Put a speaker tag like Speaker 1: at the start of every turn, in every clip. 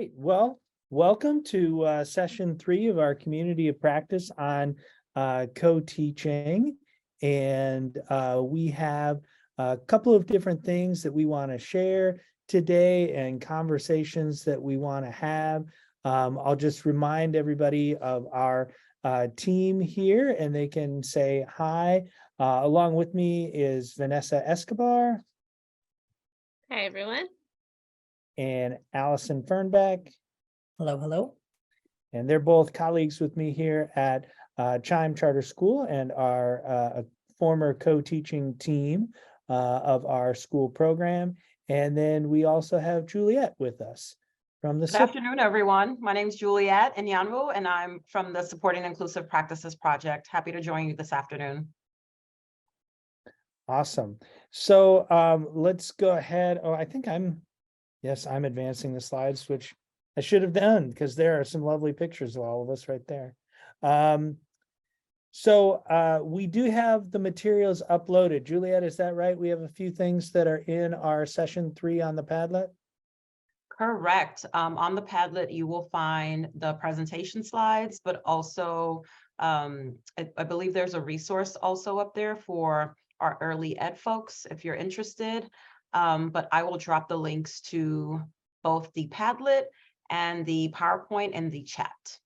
Speaker 1: right. Well, welcome to session 3 of our community of practice on co-teaching. And we have a couple of different things that we want to share today and conversations that we want to have. I'll just remind everybody of our team here, and they can say hi. Along with me is Vanessa Escobar
Speaker 2: Hi, everyone.
Speaker 1: and Allison Fernbeck.
Speaker 3: Hello, hello.
Speaker 1: And they're both colleagues with me here at Chime Charter School and our former co-teaching team of our school program. And then we also have Juliet with us from the
Speaker 4: Good afternoon, everyone. My name is Juliet Inyanwu, and I'm from the Supporting Inclusive Practices Project. Happy to join you this afternoon.
Speaker 1: Awesome. So let's go ahead. Oh, I think I'm advancing the slides, which I should have done because there are some lovely pictures of all of us right there. So we do have the materials uploaded. Juliet, is that right? We have a few things that are in our session 3 on the Padlet.
Speaker 4: Correct. On the Padlet, you will find the presentation slides, but also I believe there's a resource also up there for our early ed folks, if you're interested. But I will drop the links to both the Padlet and the PowerPoint in the chat.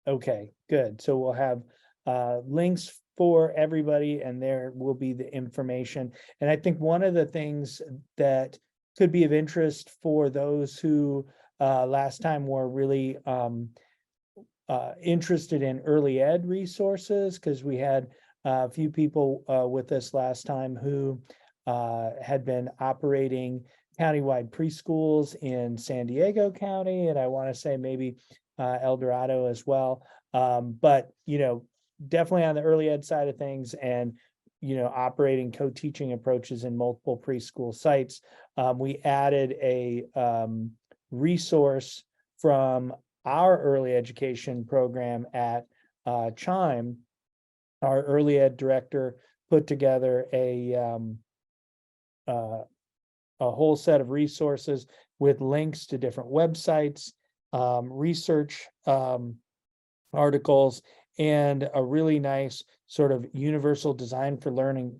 Speaker 1: Okay, good. So we'll have links for everybody, and there will be the information. And I think one of the things that could be of interest for those who last time were really interested in early ed resources, because we had a few people with us last time who had been operating countywide preschools in San Diego County, and I want to say maybe El Dorado as well. But, definitely on the early ed side of things and, operating co-teaching approaches in multiple preschool sites. We added a resource from our early education program at Chime. Our early ed director put together a whole set of resources with links to different websites, research articles, and a really nice sort of universal design for learning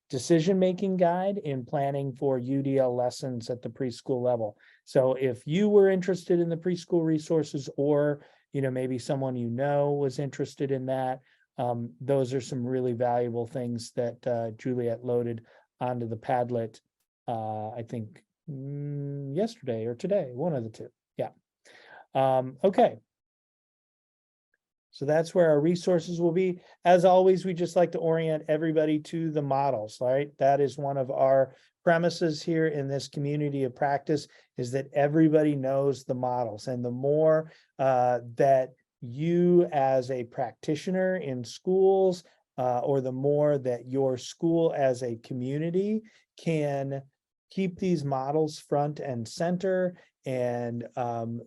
Speaker 1: decision-making guide in planning for UDL lessons at the preschool level. So if you were interested in the preschool resources, or maybe someone was interested in that, those are some really valuable things that Juliet loaded onto the Padlet, I think yesterday or today, one of the two. Yeah. Okay. So that's where our resources will be. As always, we just like to orient everybody to the models, right? That is one of our premises here in this community of practice, is that everybody knows the models. And the more that you as a practitioner in schools, or the more that your school as a community can keep these models front and center and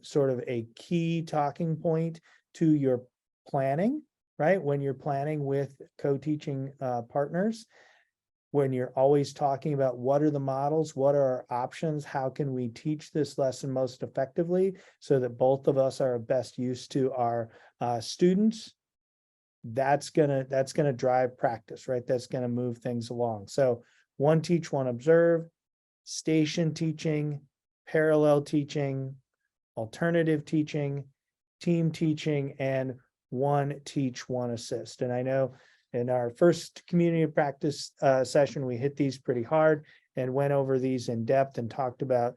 Speaker 1: sort of a key talking point to your planning, right? When you're planning with co-teaching partners, when you're always talking about what are the models, what are our options, how can we teach this lesson most effectively so that both of us are of best use to our students, that's gonna drive practice, right? That's gonna move things along. So one teach, one observe, station teaching, parallel teaching, alternative teaching, team teaching, and one teach, one assist. And I know in our first community of practice session, we hit these pretty hard and went over these in depth and talked about,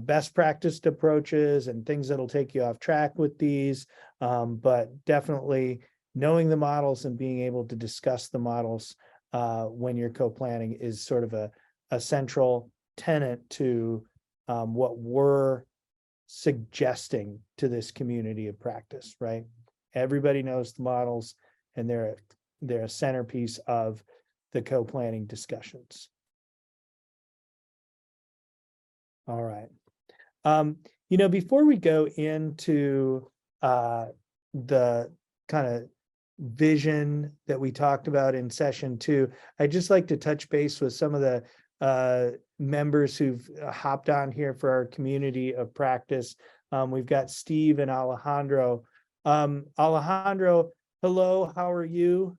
Speaker 1: best practiced approaches and things that'll take you off track with these. But definitely knowing the models and being able to discuss the models when you're co-planning is sort of a central tenet to what we're suggesting to this community of practice, right? Everybody knows the models, and they're a centerpiece of the co-planning discussions. All right. Before we go into the kind of vision that we talked about in session 2, I'd just like to touch base with some of the members who've hopped on here for our community of practice. We've got Steve and Alejandro. Alejandro, hello, how are you?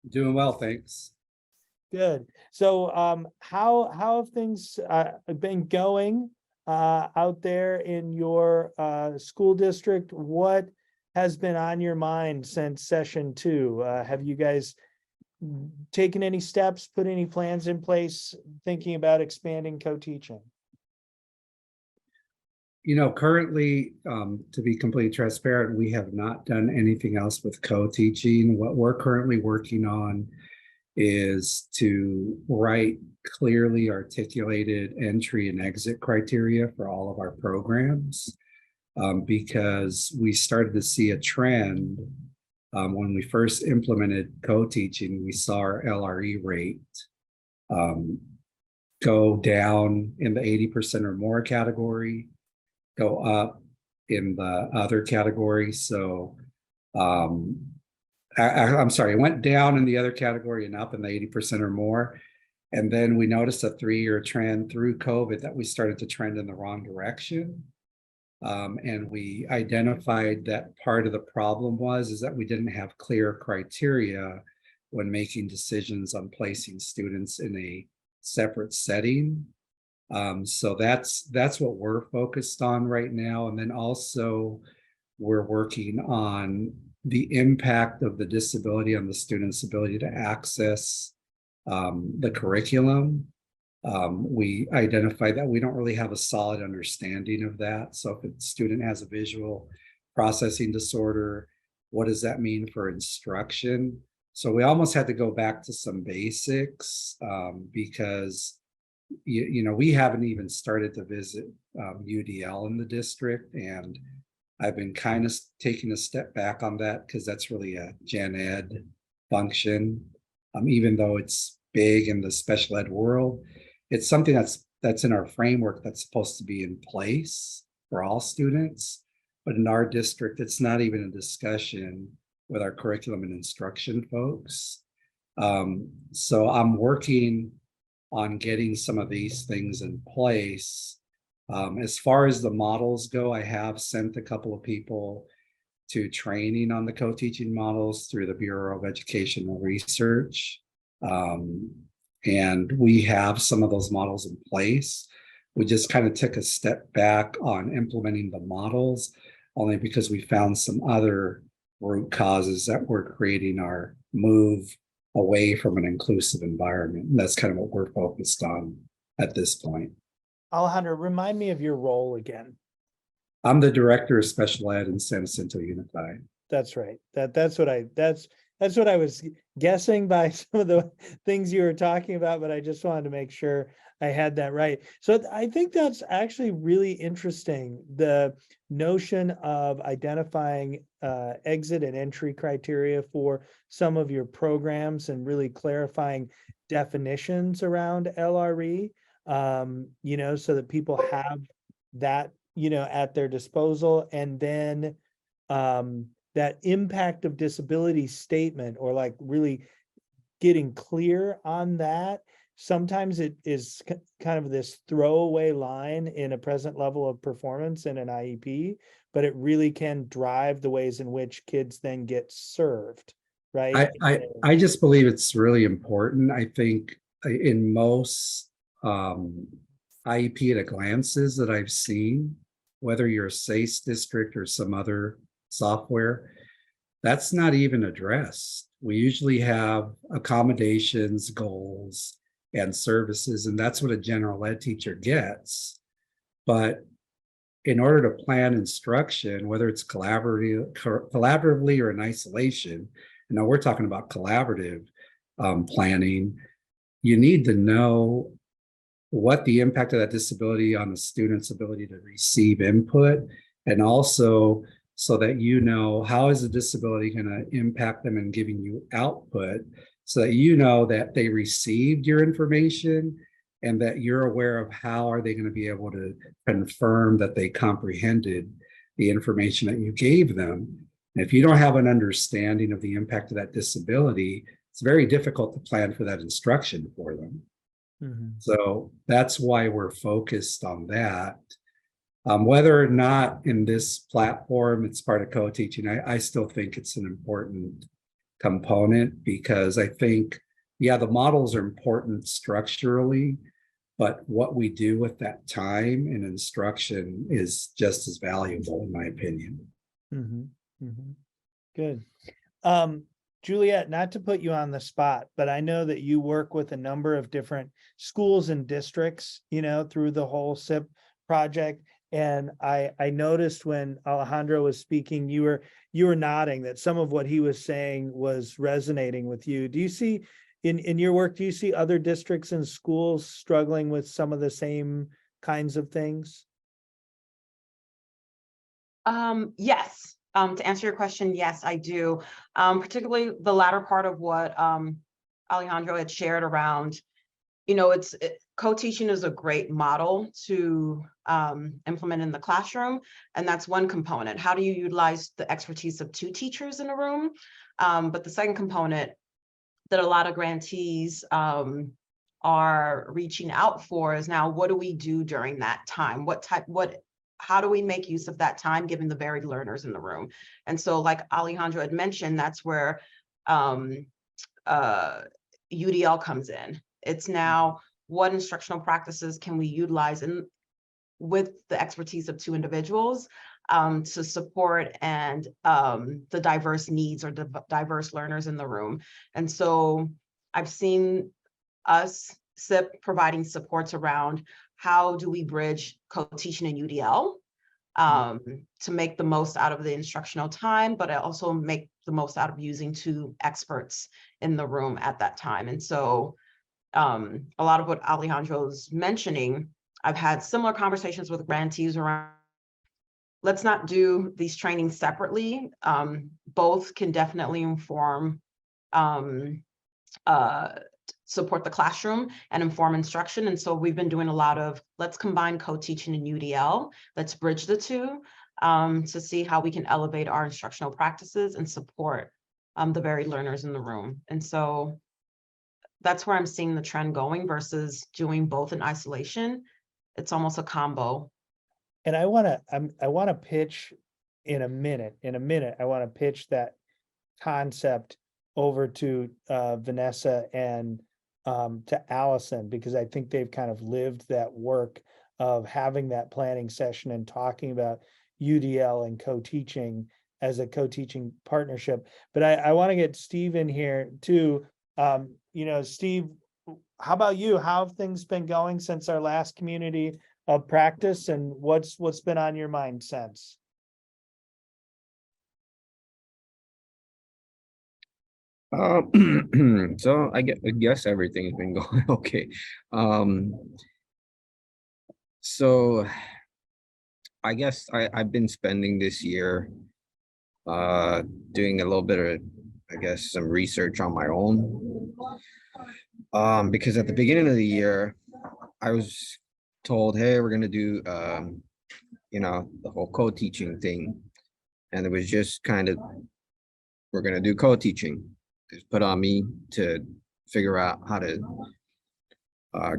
Speaker 3: Doing well, thanks.
Speaker 1: Good. So how have things been going out there in your school district? What has been on your mind since session 2? Have you guys taken any steps, put any plans in place, thinking about expanding co-teaching?
Speaker 3: You know, currently, to be completely transparent, we have not done anything else with co-teaching. What we're currently working on is to write clearly articulated entry and exit criteria for all of our programs, because we started to see a trend. When we first implemented co-teaching, we saw our LRE rate go down in the 80% or more category, go up in the other category. So I'm sorry, it went down in the other category and up in the 80% or more. And then we noticed a 3-year trend through COVID that we started to trend in the wrong direction. And we identified that part of the problem is that we didn't have clear criteria when making decisions on placing students in a separate setting. So that's what we're focused on right now. And then also we're working on the impact of the disability on the student's ability to access the curriculum. We identified that we don't really have a solid understanding of that. So if a student has a visual processing disorder, what does that mean for instruction? So we almost had to go back to some basics because you know, we haven't even started to visit UDL in the district, and I've been kind of taking a step back on that because that's really a gen ed function. Even though it's big in the special ed world, it's something that's in our framework that's supposed to be in place for all students. But in our district, it's not even a discussion with our curriculum and instruction folks. So I'm working on getting some of these things in place. As far as the models go, I have sent a couple of people to training on the co-teaching models through the Bureau of Educational Research. And we have some of those models in place. We just kind of took a step back on implementing the models, only because we found some other root causes that were creating our move away from an inclusive environment. And that's kind of what we're focused on at this point.
Speaker 1: Alejandro, remind me of your role again.
Speaker 3: I'm the director of special ed in San Jacinto Unified.
Speaker 1: That's right. That's what I was guessing by some of the things you were talking about, but I just wanted to make sure I had that right. So I think that's actually really interesting. The notion of identifying exit and entry criteria for some of your programs and really clarifying definitions around LRE, you know, so that people have that, you know, at their disposal. And then that impact of disability statement, or like really getting clear on that. Sometimes it is kind of this throwaway line in a present level of performance in an IEP, but it really can drive the ways in which kids then get served, right?
Speaker 3: I just believe it's really important. I think in most IEP at a glances that I've seen, whether you're a SACE district or some other software, that's not even addressed. We usually have accommodations, goals, and services, and that's what a general ed teacher gets. But in order to plan instruction, whether it's collaboratively or in isolation, you know, we're talking about collaborative planning, you need to know what the impact of that disability on the student's ability to receive input, and also so that you know how is the disability going to impact them in giving you output, so that you know that they received your information and that you're aware of how are they going to be able to confirm that they comprehended the information that you gave them. And if you don't have an understanding of the impact of that disability, it's very difficult to plan for that instruction for them.
Speaker 1: Mhm.
Speaker 3: So that's why we're focused on that. Whether or not in this platform it's part of co-teaching, I still think it's an important component because I think, yeah, the models are important structurally, but what we do with that time and instruction is just as valuable, in my opinion.
Speaker 1: Mhm. Mhm. Good. Juliet, not to put you on the spot, but I know that you work with a number of different schools and districts, through the whole SIP project. And I noticed when Alejandro was speaking, you were nodding that some of what he was saying was resonating with you. Do you see in your work, do you see other districts and schools struggling with some of the same kinds of things?
Speaker 4: Yes, to answer your question, yes, I do. Particularly the latter part of what Alejandro had shared around, co-teaching is a great model to implement in the classroom, and that's one component. How do you utilize the expertise of two teachers in a room? But the second component that a lot of grantees are reaching out for is now, what do we do during that time? How do we make use of that time given the varied learners in the room? And so like Alejandro had mentioned, that's where UDL comes in. It's now, what instructional practices can we utilize with the expertise of two individuals to support and the diverse needs or diverse learners in the room. And so I've seen us, SIP, providing supports around how do we bridge co-teaching and UDL to make the most out of the instructional time, but also make the most out of using two experts in the room at that time. And so a lot of what Alejandro's mentioning, I've had similar conversations with grantees around, let's not do these trainings separately. Both can definitely inform, support the classroom and inform instruction. And so we've been doing a lot of, let's combine co-teaching and UDL, let's bridge the two to see how we can elevate our instructional practices and support the varied learners in the room. And so that's where I'm seeing the trend going versus doing both in isolation. It's almost a combo.
Speaker 1: And I want to pitch in a minute, I want to pitch that concept over to Vanessa and to Allison, because I think they've kind of lived that work of having that planning session and talking about UDL and co-teaching as a co-teaching partnership. But I want to get Steve in here too. Steve, how about you? How have things been going since our last community of practice, and what's been on your mind since?
Speaker 5: So I guess everything's been going okay. So I guess I've been spending this year doing a little bit of, I guess, some research on my own. Because at the beginning of the year, I was told, hey, we're gonna do the whole co-teaching thing. And it was just kind of, we're gonna do co-teaching. It's put on me to figure out how to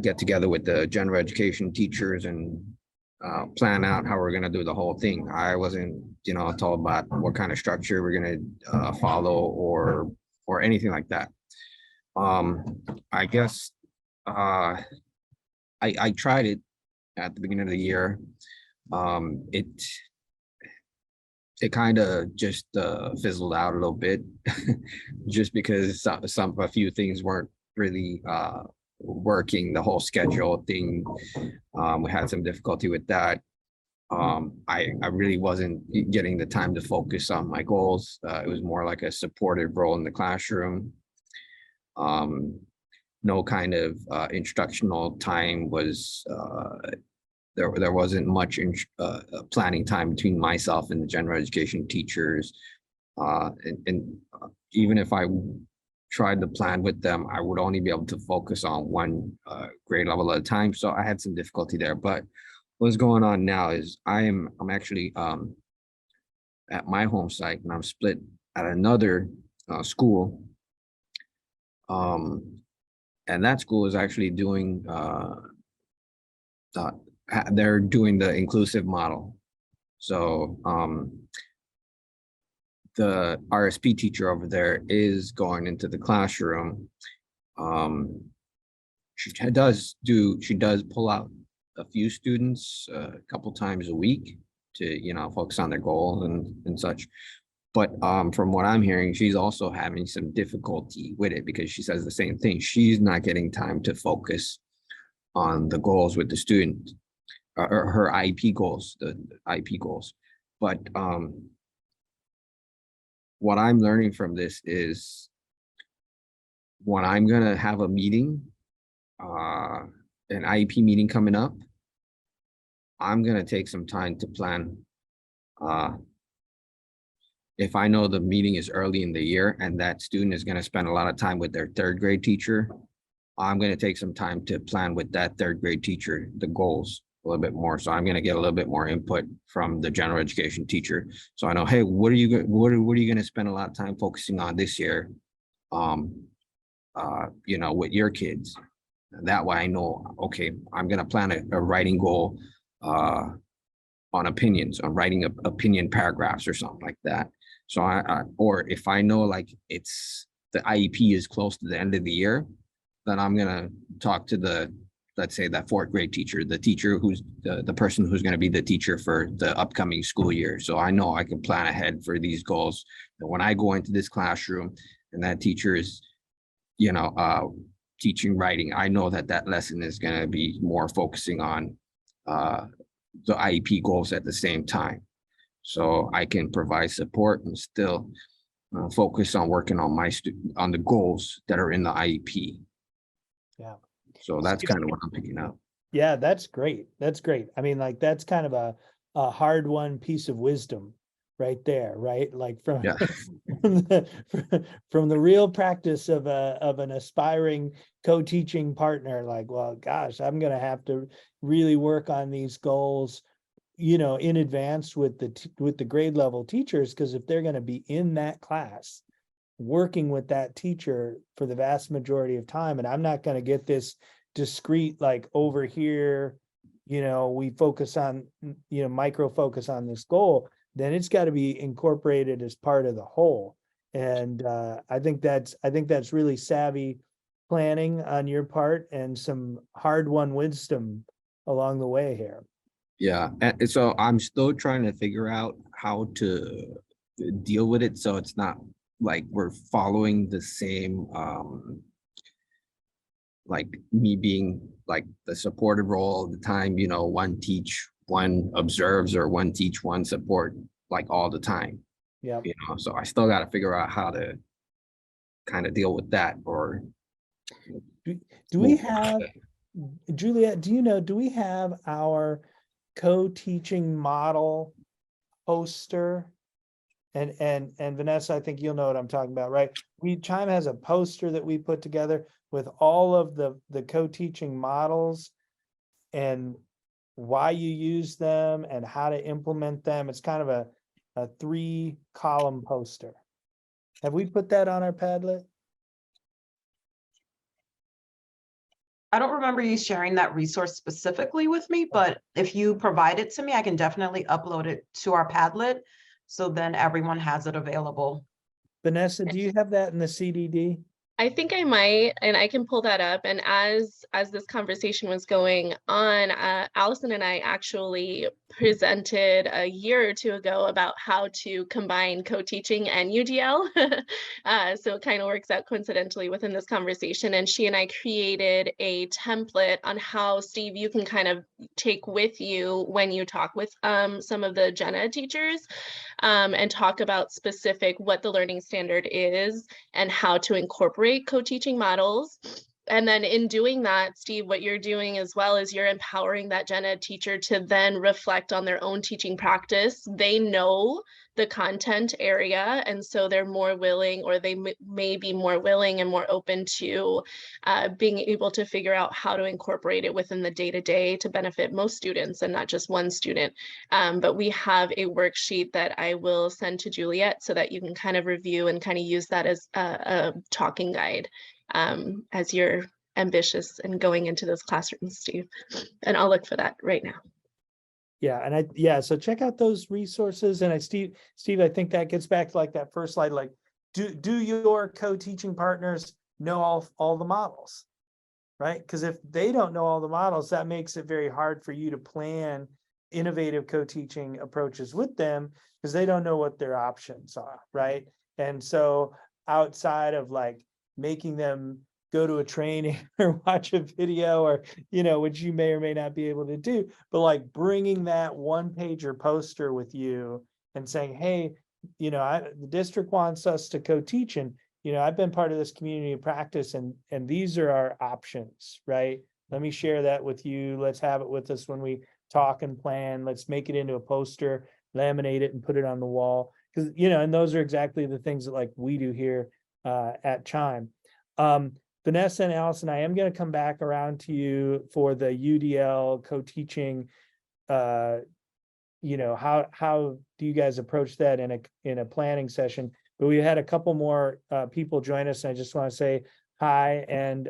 Speaker 5: get together with the general education teachers and plan out how we're gonna do the whole thing. I wasn't, told about what kind of structure we're gonna follow or anything like that. I guess I tried it at the beginning of the year. It kind of just fizzled out a little bit just because a few things weren't really working. The whole schedule thing, we had some difficulty with that. I really wasn't getting the time to focus on my goals. It was more like a supportive role in the classroom. No kind of instructional time was there wasn't much planning time between myself and the general education teachers. And even if I tried to plan with them, I would only be able to focus on one grade level at a time. So I had some difficulty there. But what's going on now is I'm actually at my home site, and I'm split at another school. and that school is actually doing, they're doing the inclusive model. So, the RSP teacher over there is going into the classroom. She does pull out a few students a couple times a week to, you know, focus on their goals and such. But from what I'm hearing, she's also having some difficulty with it because she says the same thing. She's not getting time to focus on the goals with the student, or her IEP goals, the IEP goals. But what I'm learning from this is when I'm gonna have a meeting, an IEP meeting coming up, I'm gonna take some time to plan. If I know the meeting is early in the year and that student is gonna spend a lot of time with their third grade teacher, I'm gonna take some time to plan with that third grade teacher, the goals a little bit more. So I'm gonna get a little bit more input from the general education teacher. So I know, hey, what are you gonna spend a lot of time focusing on this year? You know, with your kids. That way I know, okay, I'm gonna plan a writing goal on opinions, on writing opinion paragraphs or something like that. So or if I know like it's the IEP is close to the end of the year, then I'm gonna talk to the, let's say that fourth grade teacher, the teacher who's the person who's gonna be the teacher for the upcoming school year. So I know I can plan ahead for these goals. And when I go into this classroom and that teacher is, you know, teaching writing, I know that that lesson is gonna be more focusing on the IEP goals at the same time. So I can provide support and still focus on working on on the goals that are in the IEP.
Speaker 1: Yeah.
Speaker 5: So that's kind of what I'm picking up.
Speaker 1: Yeah, that's great. That's great. I mean, like, that's kind of a hard-won piece of wisdom right there, right? Like from,
Speaker 5: Yeah.
Speaker 1: from the real practice of an aspiring co-teaching partner, like, well, gosh, I'm gonna have to really work on these goals, you know, in advance with the grade level teachers, because if they're gonna be in that class, working with that teacher for the vast majority of time, and I'm not gonna get this discrete, like over here, you know, we focus on, you know, micro focus on this goal, then it's got to be incorporated as part of the whole. And I think that's really savvy planning on your part and some hard-won wisdom along the way here.
Speaker 5: Yeah, and so I'm still trying to figure out how to deal with it so it's not like we're following the same like me being like the supportive role all the time, you know, one teach, one observes, or one teach, one support, like all the time.
Speaker 1: Yeah.
Speaker 5: You know, so I still got to figure out how to kind of deal with that. Or
Speaker 1: Do we have, Juliet, do you know, do we have our co-teaching model poster? And Vanessa, I think you'll know what I'm talking about, right? Chime has a poster that we put together with all of the co-teaching models and why you use them and how to implement them. It's kind of a 3-column poster. Have we put that on our Padlet?
Speaker 4: I don't remember you sharing that resource specifically with me, but if you provide it to me, I can definitely upload it to our Padlet. So then everyone has it available.
Speaker 1: Vanessa, do you have that in the CDD?
Speaker 2: I think I might, and I can pull that up. And as this conversation was going on, Allison and I actually presented a year or two ago about how to combine co-teaching and UDL. So it kind of works out coincidentally within this conversation. And she and I created a template on how, Steve, you can kind of take with you when you talk with some of the gen ed teachers and talk about specific what the learning standard is and how to incorporate co-teaching models. And then in doing that, Steve, what you're doing as well is you're empowering that gen ed teacher to then reflect on their own teaching practice. They know the content area, and so they're more willing, or they may be more willing and more open to being able to figure out how to incorporate it within the day-to-day to benefit most students and not just one student. But we have a worksheet that I will send to Juliet so that you can kind of review and kind of use that as a talking guide as you're ambitious and going into those classrooms, Steve. And I'll look for that right now.
Speaker 1: Yeah, and so check out those resources. And Steve, I think that gets back to like that first slide, like, do your co-teaching partners know all the models? Right? Because if they don't know all the models, that makes it very hard for you to plan innovative co-teaching approaches with them because they don't know what their options are, right? And so outside of like making them go to a training or watch a video or, which you may or may not be able to do, but like bringing that one-pager poster with you and saying, hey, the district wants us to co-teach, and I've been part of this community of practice, and these are our options, right? Let me share that with you. Let's have it with us when we talk and plan. Let's make it into a poster, laminate it and put it on the wall. Because, and those are exactly the things that like we do here at Chime. Vanessa and Allison, I am going to come back around to you for the UDL co-teaching. How do you guys approach that in a planning session? But we had a couple more people join us, and I just want to say hi. And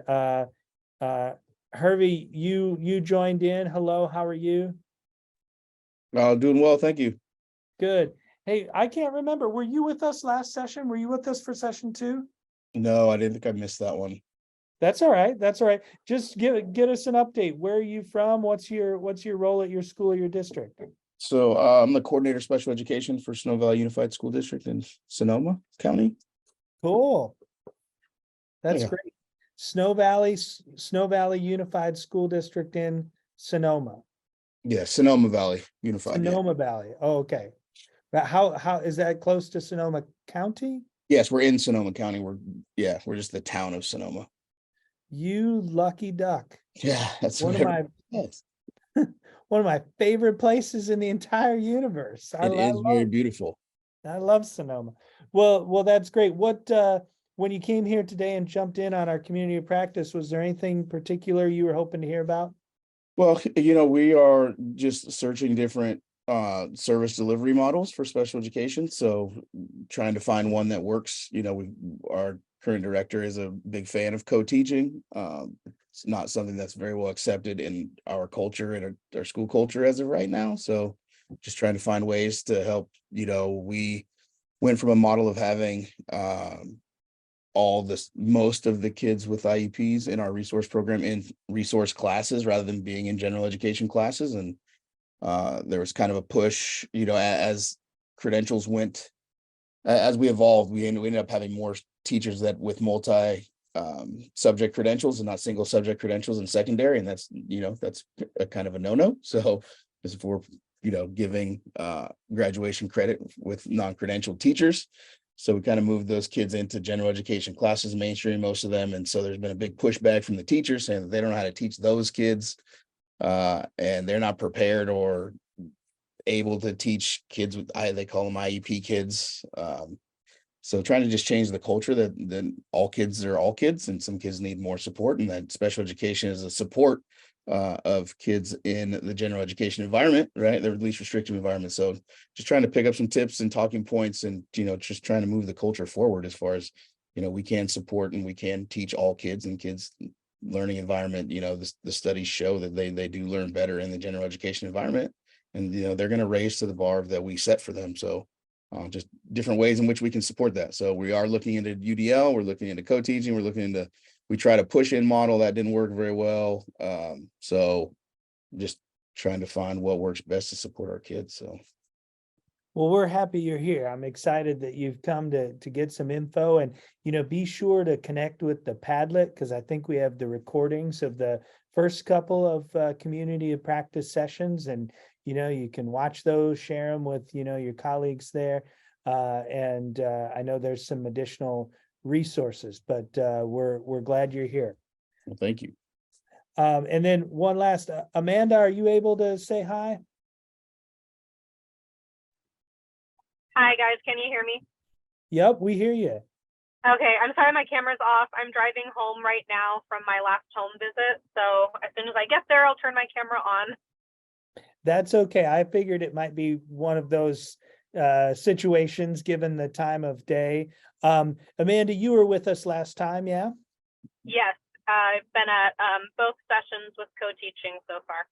Speaker 1: Hervey, you joined in. Hello, how are you?
Speaker 6: Doing well, thank you.
Speaker 1: Good. Hey, I can't remember. Were you with us last session? Were you with us for session 2?
Speaker 6: No, I didn't think I missed that one.
Speaker 1: That's all right. That's all right. Just get us an update. Where are you from? What's your role at your school or your district?
Speaker 6: So I'm the coordinator of special education for Snow Valley Unified School District in Sonoma County.
Speaker 1: Cool. That's
Speaker 6: Yeah.
Speaker 1: great. Snow Valley Unified School District in Sonoma.
Speaker 6: Yeah, Sonoma Valley Unified. Yeah.
Speaker 1: Sonoma Valley. Oh, okay. But how is that close to Sonoma County?
Speaker 6: Yes, we're in Sonoma County. We're just the town of Sonoma.
Speaker 1: You lucky duck.
Speaker 6: Yeah, that's
Speaker 1: One
Speaker 6: what
Speaker 1: of my
Speaker 6: yes.
Speaker 1: one of my favorite places in the entire universe.
Speaker 6: It is very beautiful.
Speaker 1: I love Sonoma. Well, that's great. What when you came here today and jumped in on our community of practice, was there anything particular you were hoping to hear about?
Speaker 6: Well, we are just searching different service delivery models for special education. So trying to find one that works. Our current director is a big fan of co-teaching. It's not something that's very well accepted in our culture and our school culture as of right now. So just trying to find ways to help. We went from a model of having most of the kids with IEPs in our resource program in resource classes rather than being in general education classes. And there was kind of a push, as credentials went, as we evolved, we ended up having more teachers that with multi subject credentials and not single subject credentials in secondary. And that's a kind of a no-no. So as if we're, giving graduation credit with non-credentialed teachers. So we kind of moved those kids into general education classes, mainstream, most of them. And so there's been a big pushback from the teachers saying that they don't know how to teach those kids. And they're not prepared or able to teach kids with, they call them IEP kids. So trying to just change the culture that all kids are all kids, and some kids need more support, and that special education is a support of kids in the general education environment, right? The least restrictive environment. So just trying to pick up some tips and talking points, and just trying to move the culture forward as far as we can support and we can teach all kids, and kids learning environment. The studies show that they do learn better in the general education environment, and they're going to raise to the bar that we set for them. So just different ways in which we can support that. So we are looking into UDL, we're looking into co-teaching, we try to push in model that didn't work very well. So just trying to find what works best to support our kids. So
Speaker 1: well, we're happy you're here. I'm excited that you've come to get some info, and be sure to connect with the Padlet, because I think we have the recordings of the first couple of community of practice sessions, and you can watch those, share them with your colleagues there, and I know there's some additional resources, but we're glad you're here.
Speaker 6: well, thank you.
Speaker 1: And then one last, Amanda, are you able to say hi?
Speaker 7: Hi guys, can you hear me?
Speaker 1: Yep, we hear you.
Speaker 7: Okay, I'm sorry my camera's off. I'm driving home right now from my last home visit. So as soon as I get there, I'll turn my camera on.
Speaker 1: That's okay. I figured it might be one of those situations given the time of day. Amanda, you were with us last time, yeah?
Speaker 7: Yes, I've been at both sessions with co-teaching so far.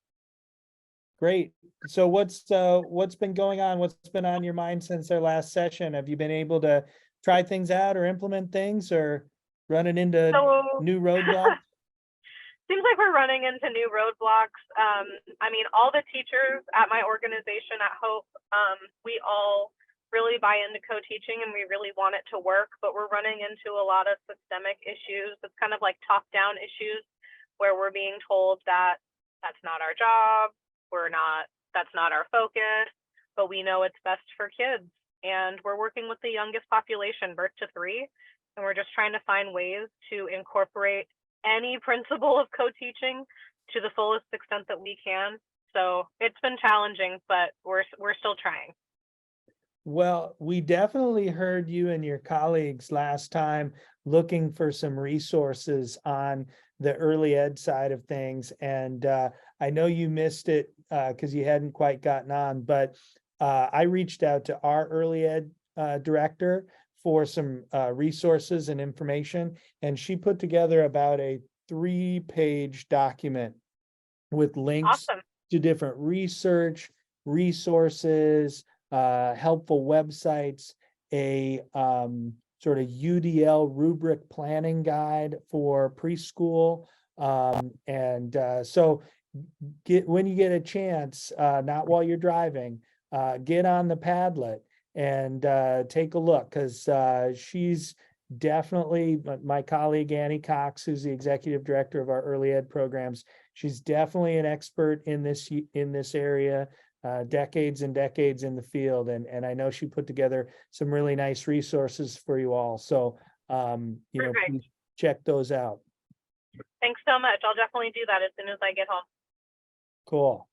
Speaker 1: Great. So what's been going on? What's been on your mind since our last session? Have you been able to try things out or implement things or running into
Speaker 7: So
Speaker 1: new roadblocks?
Speaker 7: seems like we're running into new roadblocks. I mean, all the teachers at my organization at Hope, we all really buy into co-teaching and we really want it to work, but we're running into a lot of systemic issues. It's kind of like top-down issues where we're being told that that's not our job, that's not our focus, but we know it's best for kids. And we're working with the youngest population, birth to 3, and we're just trying to find ways to incorporate any principle of co-teaching to the fullest extent that we can. So it's been challenging, but we're still trying.
Speaker 1: Well, we definitely heard you and your colleagues last time looking for some resources on the early ed side of things. And I know you missed it because you hadn't quite gotten on, but I reached out to our early ed director for some resources and information, and she put together about a 3-page document with links
Speaker 7: Awesome.
Speaker 1: to different resources, helpful websites, a sort of UDL rubric planning guide for preschool. So when you get a chance, not while you're driving, get on the Padlet and take a look, because she's definitely, my colleague Annie Cox, who's the executive director of our early ed programs, she's definitely an expert in this area, decades and decades in the field. And I know she put together some really nice resources for you all. So,
Speaker 7: Perfect.
Speaker 1: please check those out.
Speaker 7: Thanks so much. I'll definitely do that as soon as I get home.
Speaker 1: Cool.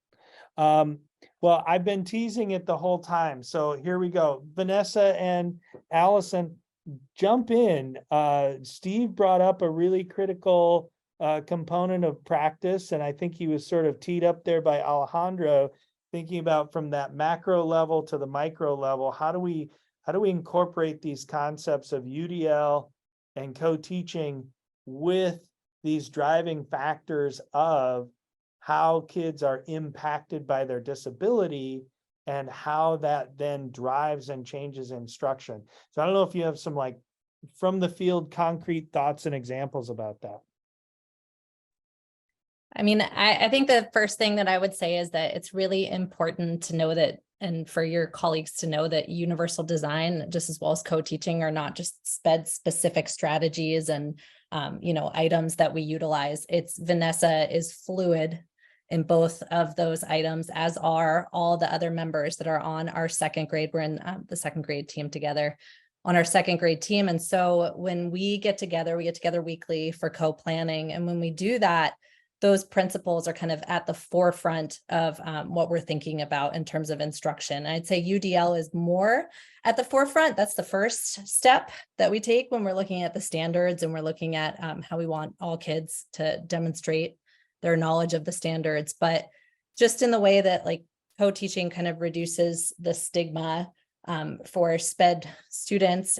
Speaker 1: Well, I've been teasing it the whole time. So here we go. Vanessa and Allison, jump in. Steve brought up a really critical component of practice, and I think he was sort of teed up there by Alejandro, thinking about from that macro level to the micro level. How do we incorporate these concepts of UDL and co-teaching with these driving factors of how kids are impacted by their disability and how that then drives and changes instruction. So I don't know if you have some like from the field concrete thoughts and examples about that.
Speaker 8: I mean, I think the first thing that I would say is that it's really important to know that, and for your colleagues to know that universal design, just as well as co-teaching, are not just SPED specific strategies and, items that we utilize. Vanessa is fluid in both of those items, as are all the other members that are on our second grade. We're in the second grade team together on our second grade team. And so when we get together weekly for co-planning. And when we do that, those principles are kind of at the forefront of what we're thinking about in terms of instruction. I'd say UDL is more at the forefront. That's the first step that we take when we're looking at the standards and we're looking at how we want all kids to demonstrate their knowledge of the standards. But just in the way that like co-teaching kind of reduces the stigma for SPED students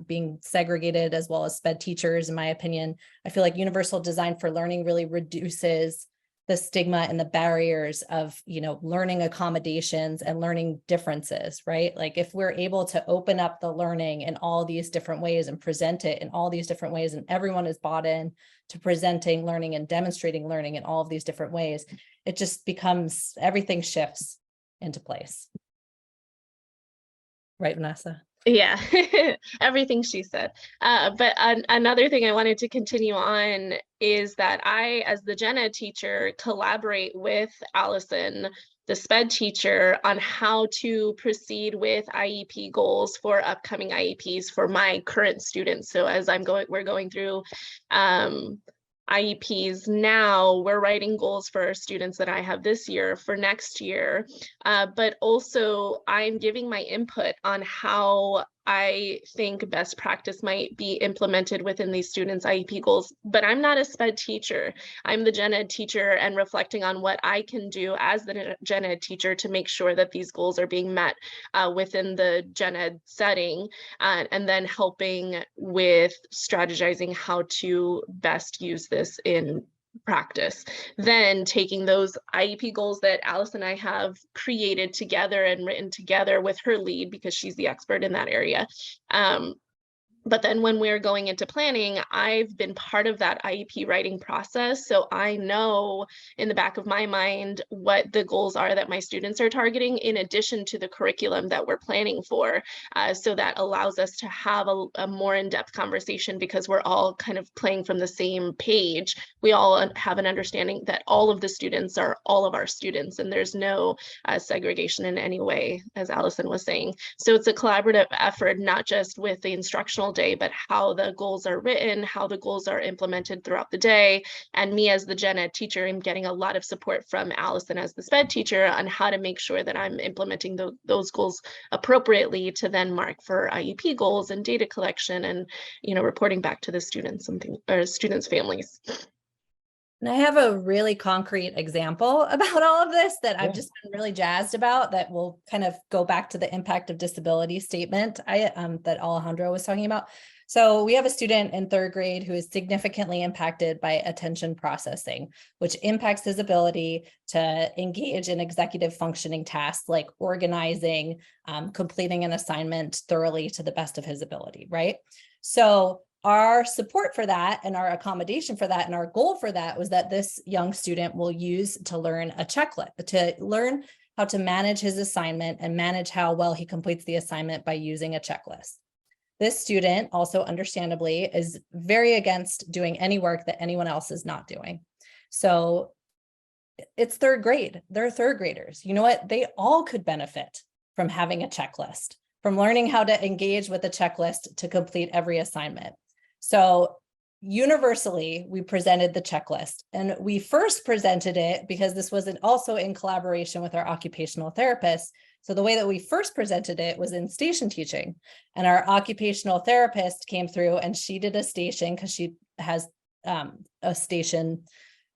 Speaker 8: being segregated, as well as SPED teachers, in my opinion, I feel like universal design for learning really reduces the stigma and the barriers of, learning accommodations and learning differences, right? Like if we're able to open up the learning in all these different ways and present it in all these different ways, and everyone is bought in to presenting learning and demonstrating learning in all of these different ways, it just becomes, everything shifts into place. Right, Vanessa?
Speaker 2: Yeah, everything she said. But another thing I wanted to continue on is that I, as the gen ed teacher, collaborate with Allison, the SPED teacher, on how to proceed with IEP goals for upcoming IEPs for my current students. So as we're going through IEPs now, we're writing goals for our students that I have this year for next year, but also I'm giving my input on how I think best practice might be implemented within these students' IEP goals, but I'm not a SPED teacher. I'm the gen ed teacher, and reflecting on what I can do as the gen ed teacher to make sure that these goals are being met within the gen ed setting, and then helping with strategizing how to best use this in practice. Then taking those IEP goals that Alice and I have created together and written together with her lead, because she's the expert in that area. But then when we're going into planning, I've been part of that IEP writing process. So I know in the back of my mind what the goals are that my students are targeting, in addition to the curriculum that we're planning for. So that allows us to have a more in-depth conversation, because we're all kind of playing from the same page. We all have an understanding that all of the students are all of our students, and there's no segregation in any way, as Allison was saying. So it's a collaborative effort, not just with the instructional day, but how the goals are written, how the goals are implemented throughout the day. And me as the gen ed teacher, I'm getting a lot of support from Allison as the SPED teacher on how to make sure that I'm implementing those goals appropriately to then mark for IEP goals and data collection and, reporting back to the students, students' families.
Speaker 8: And I have a really concrete example about all of this that
Speaker 1: Yeah.
Speaker 8: I've just been really jazzed about, that will kind of go back to the impact of disability statement that Alejandro was talking about. So we have a student in 3rd grade who is significantly impacted by attention processing, which impacts his ability to engage in executive functioning tasks like organizing, completing an assignment thoroughly to the best of his ability, right? So our support for that and our accommodation for that and our goal for that was that this young student will use to learn a checklist, to learn how to manage his assignment and manage how well he completes the assignment by using a checklist. This student also understandably is very against doing any work that anyone else is not doing. So it's 3rd grade, they're 3rd graders. You know what? They all could benefit from having a checklist, from learning how to engage with a checklist to complete every assignment. So universally, we presented the checklist, and we first presented it because this was also in collaboration with our occupational therapist. So the way that we first presented it was in station teaching, and our occupational therapist came through and she did a station, because she has a station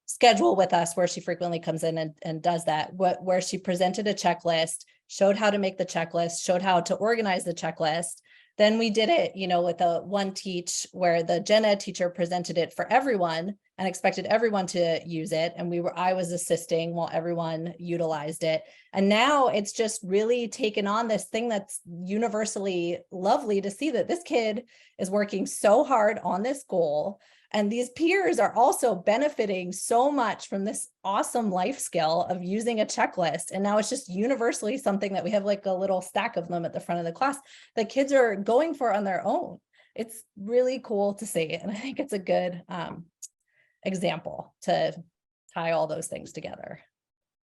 Speaker 8: schedule with us where she frequently comes in and does that, where she presented a checklist, showed how to make the checklist, showed how to organize the checklist. Then we did it, with a one teach, where the gen ed teacher presented it for everyone and expected everyone to use it. And I was assisting while everyone utilized it. And now it's just really taken on this thing that's universally lovely to see, that this kid is working so hard on this goal. And these peers are also benefiting so much from this awesome life skill of using a checklist. And now it's just universally something that we have like a little stack of them at the front of the class that kids are going for on their own. It's really cool to see. And I think it's a good example to tie all those things together.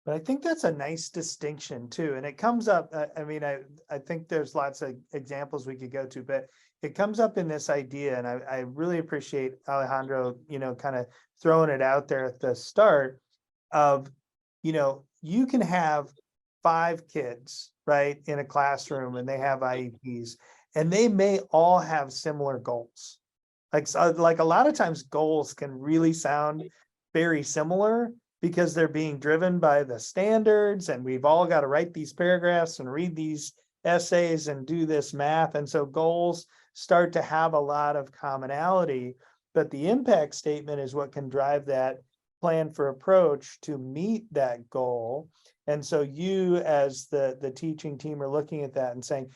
Speaker 1: But I think that's a nice distinction too. And it comes up, I think there's lots of examples we could go to, but it comes up in this idea, and I really appreciate Alejandro, kind of throwing it out there at the start of, you can have 5 kids, right, in a classroom, and they have IEPs, and they may all have similar goals. Like a lot of times goals can really sound very similar, because they're being driven by the standards, and we've all got to write these paragraphs and read these essays and do this math. And so goals start to have a lot of commonality, but the impact statement is what can drive that plan for approach to meet that goal. And so you, as the teaching team, are looking at that and saying,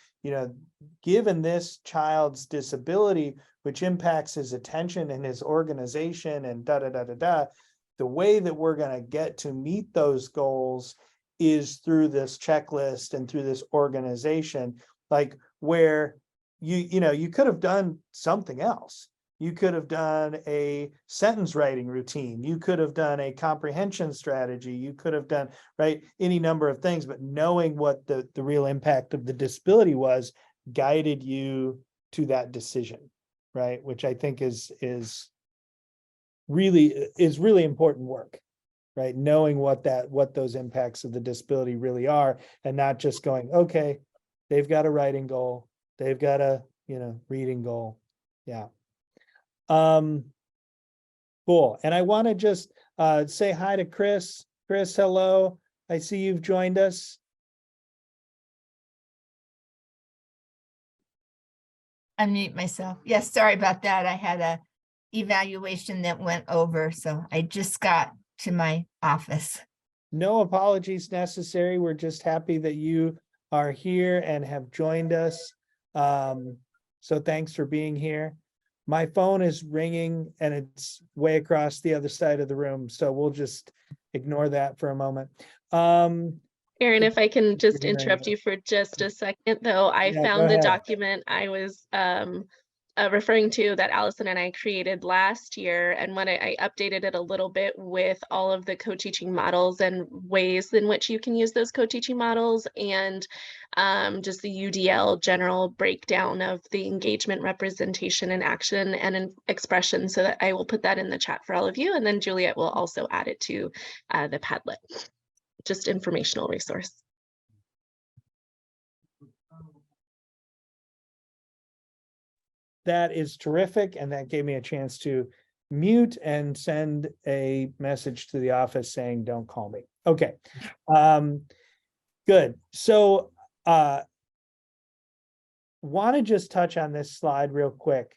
Speaker 1: given this child's disability, which impacts his attention and his organization and the way that we're going to get to meet those goals is through this checklist and through this organization, like where you could have done something else. You could have done a sentence writing routine. You could have done a comprehension strategy. You could have done, right, any number of things, but knowing what the real impact of the disability was guided you to that decision, right? Which I think is really important work, right? Knowing what those impacts of the disability really are, and not just going, okay, they've got a writing goal, They've got a, you know, reading goal. Yeah. Cool. And I want to just say hi to Chris. Chris, hello. I see you've joined us.
Speaker 9: Unmute myself. Yes, sorry about that. I had a evaluation that went over, so I just got to my office.
Speaker 1: No apologies necessary. We're just happy that you are here and have joined us. So thanks for being here. My phone is ringing and it's way across the other side of the room, so we'll just ignore that for a moment.
Speaker 2: Erin, if I can just
Speaker 1: hearing
Speaker 2: interrupt
Speaker 1: it.
Speaker 2: you for just a second, though, I
Speaker 1: Yeah, go
Speaker 2: found the
Speaker 1: ahead.
Speaker 2: document I was referring to that Allison and I created last year, and when I updated it a little bit with all of the co-teaching models and ways in which you can use those co-teaching models, and just the UDL general breakdown of the engagement, representation, and action and expression, so that I will put that in the chat for all of you, and then Juliet will also add it to the Padlet. Just informational resource.
Speaker 1: That is terrific, and that gave me a chance to mute and send a message to the office saying, don't call me. Okay. Good. So want to just touch on this slide real quick,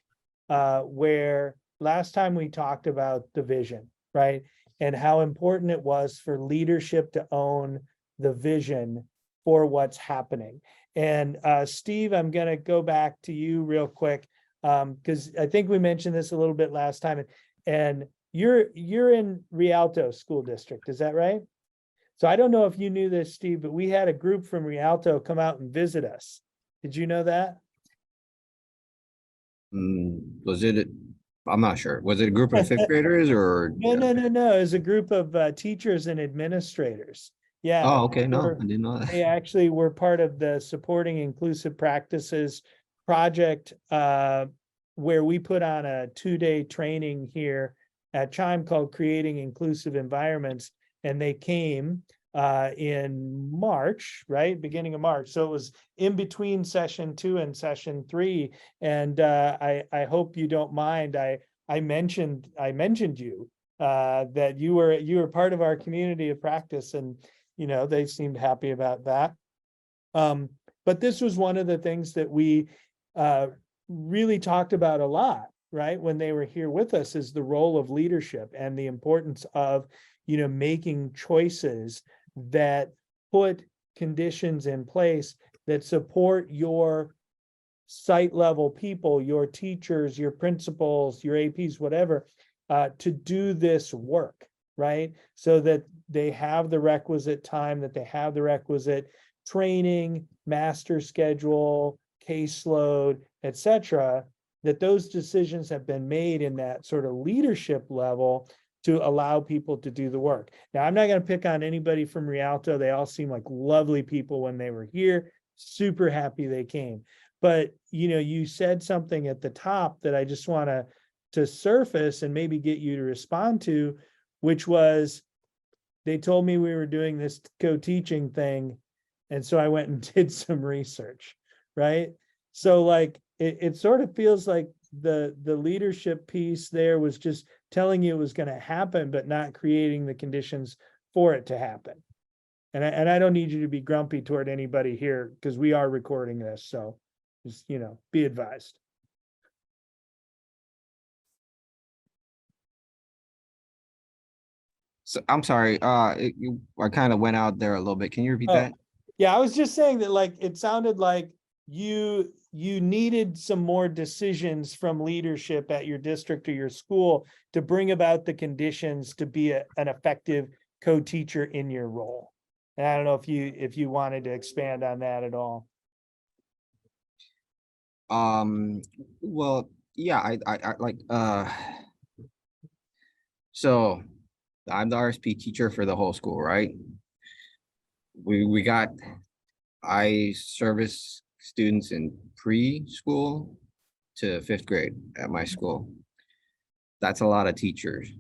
Speaker 1: where last time we talked about the vision, right? And how important it was for leadership to own the vision for what's happening. And Steve, I'm going to go back to you real quick, because I think we mentioned this a little bit last time. And you're in Rialto School District, is that right? So I don't know if you knew this, Steve, but we had a group from Rialto come out and visit us. Did you know that?
Speaker 5: Was it? I'm not sure. Was it a group of fifth graders or?
Speaker 1: No. It was a group of teachers and administrators. Yeah.
Speaker 5: Oh, okay. No,
Speaker 1: we're-
Speaker 5: I didn't know that.
Speaker 1: They actually were part of the Supporting Inclusive Practices project, where we put on a 2-day training here at Chime called Creating Inclusive Environments. And they came in March, right? Beginning of March. So it was in between session 2 and session 3. And I hope you don't mind. I mentioned you, that you were part of our community of practice, and you know, they seemed happy about that. But this was one of the things that we really talked about a lot, right? When they were here with us, is the role of leadership and the importance of, you know, making choices that put conditions in place that support your site level people, your teachers, your principals, your APs, whatever, to do this work, right? So that they have the requisite time, that they have the requisite training, master schedule, caseload, etc., that those decisions have been made in that sort of leadership level to allow people to do the work. Now, I'm not going to pick on anybody from Rialto. They all seem like lovely people when they were here. Super happy they came. But, you know, you said something at the top that I just want to surface and maybe get you to respond to, which was, they told me we were doing this co-teaching thing. And so I went and did some research, right? So like, it sort of feels like the leadership piece there was just telling you it was going to happen, but not creating the conditions for it to happen. And I don't need you to be grumpy toward anybody here, because we are recording this. So just, you know, be advised.
Speaker 5: So I'm sorry. I kind of went out there a little bit. Can you repeat
Speaker 1: Oh,
Speaker 5: that?
Speaker 1: Yeah, I was just saying that, like, it sounded like you needed some more decisions from leadership at your district or your school to bring about the conditions to be an effective co-teacher in your role. And I don't know if you wanted to expand on that at all.
Speaker 5: Well, yeah, I like, so I'm the RSP teacher for the whole school, right? I service students in preschool to 5th grade at my school. That's a lot of teachers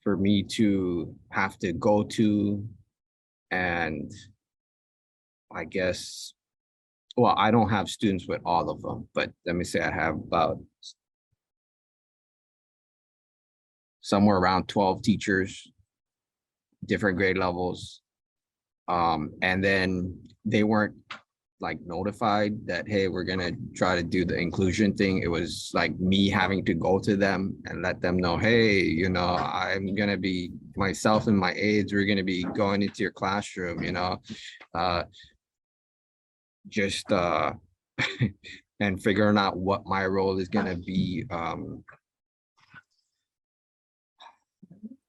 Speaker 5: for me to have to go to, and I guess well, I don't have students with all of them, but let me say I have about somewhere around 12 teachers, different grade levels. And then they weren't like notified that, hey, we're gonna try to do the inclusion thing. It was like me having to go to them and let them know, hey, you know, I'm gonna be, myself and my aides, we're gonna be going into your classroom, you know, just and figuring out what my role is gonna be.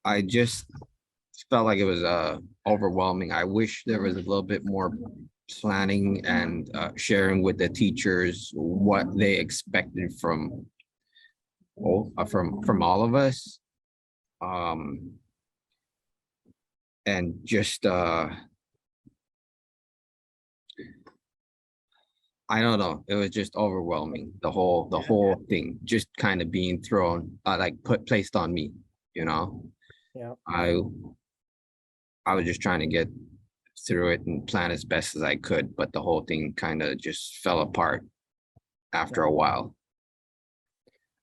Speaker 5: I just felt like it was overwhelming. I wish there was a little bit more planning and sharing with the teachers what they expected from all of us. And just I don't know, it was just overwhelming, the whole thing just kind of being thrown like placed on me, you know.
Speaker 1: Yeah.
Speaker 5: I was just trying to get through it and plan as best as I could, but the whole thing kind of just fell apart after a while.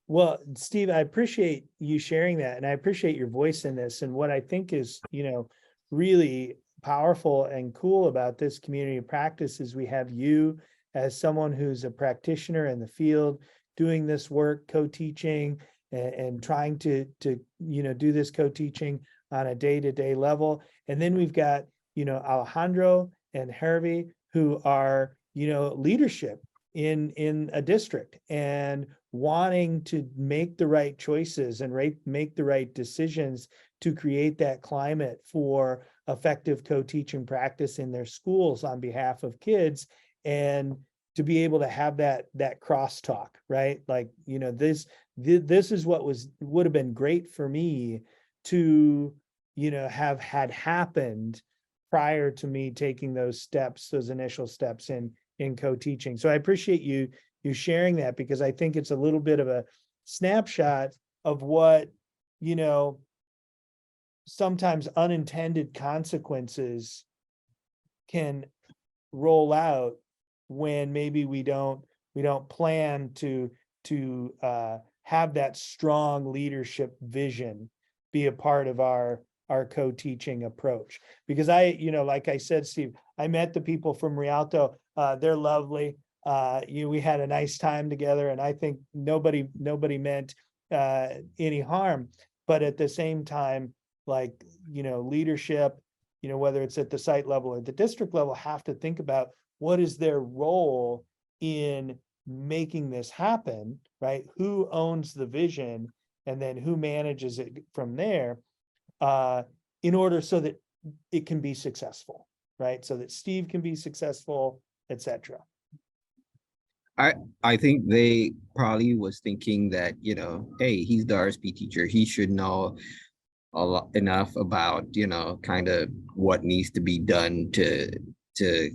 Speaker 1: Well, Steve, I appreciate you sharing that, and I appreciate your voice in this. And what I think is, you know, really powerful and cool about this community of practice is we have you as someone who's a practitioner in the field doing this work, co-teaching and trying to you know, do this co-teaching on a day-to-day level. And then we've got, you know, Alejandro and Hervey, who are, you know, leadership in a district and wanting to make the right choices and make the right decisions to create that climate for effective co-teaching practice in their schools on behalf of kids, and to be able to have that crosstalk, right? Like, you know, this is what would have been great for me to, you know, have had happened prior to me taking those steps, those initial steps in co-teaching. So I appreciate you sharing that, because I think it's a little bit of a snapshot of what, you know, sometimes unintended consequences can roll out when maybe we don't plan to have that strong leadership vision be a part of our co-teaching approach. Because you know, like I said, Steve, I met the people from Rialto. They're lovely. We had a nice time together, and I think nobody meant any harm. But at the same time, like, you know, leadership, you know, whether it's at the site level or the district level, have to think about what is their role in making this happen, right? Who owns the vision, and then who manages it from there, in order so that it can be successful, right? So that Steve can be successful, etc.
Speaker 5: I think they probably was thinking that, you know, hey, he's the RSP teacher, he should know a lot enough about, you know, kind of what needs to be done to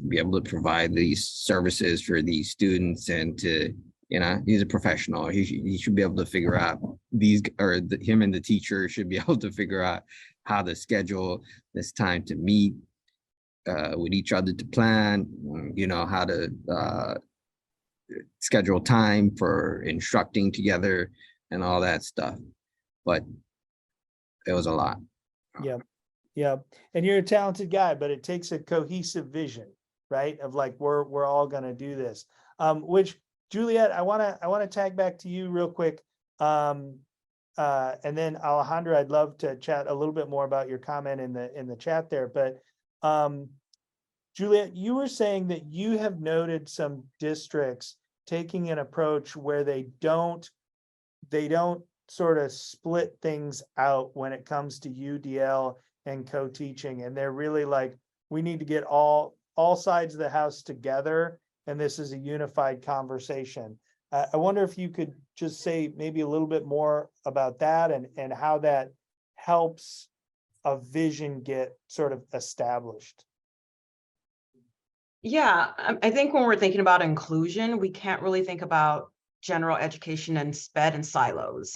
Speaker 5: be able to provide these services for these students, and to, you know, he's a professional, he should be able to figure out him and the teacher should be able to figure out how to schedule this time to meet with each other, to plan, you know, how to schedule time for instructing together and all that stuff. But it was a lot.
Speaker 1: Yeah. Yeah. And you're a talented guy, but it takes a cohesive vision, right? Of like, we're all going to do this. Which, Juliet, I want to tag back to you real quick. And then Alejandro, I'd love to chat a little bit more about your comment in the chat there. But Juliet, you were saying that you have noted some districts taking an approach where they don't sort of split things out when it comes to UDL and co-teaching, and they're really like, we need to get all sides of the house together, and this is a unified conversation. I wonder if you could just say maybe a little bit more about that, and how that helps a vision get sort of established.
Speaker 4: Yeah, I think when we're thinking about inclusion, we can't really think about general education and SPED in silos.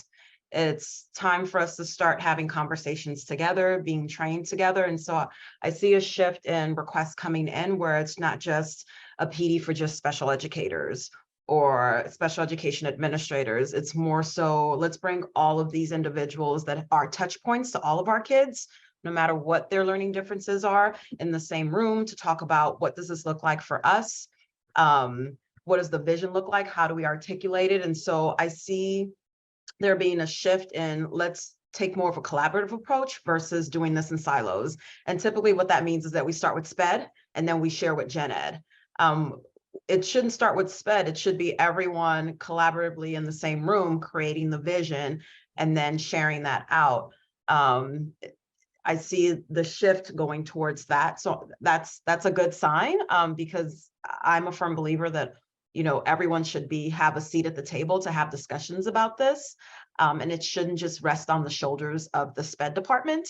Speaker 4: It's time for us to start having conversations together, being trained together. And so I see a shift in requests coming in where it's not just a PD for just special educators or special education administrators. It's more so, let's bring all of these individuals that are touch points to all of our kids, no matter what their learning differences are, in the same room to talk about what does this look like for us? What does the vision look like? How do we articulate it? And so I see there being a shift in, let's take more of a collaborative approach versus doing this in silos. And typically what that means is that we start with SPED and then we share with Gen Ed. It shouldn't start with SPED. It should be everyone collaboratively in the same room, creating the vision and then sharing that out. I see the shift going towards that. So that's a good sign, because I'm a firm believer that, you know, everyone should have a seat at the table to have discussions about this. And it shouldn't just rest on the shoulders of the SPED department.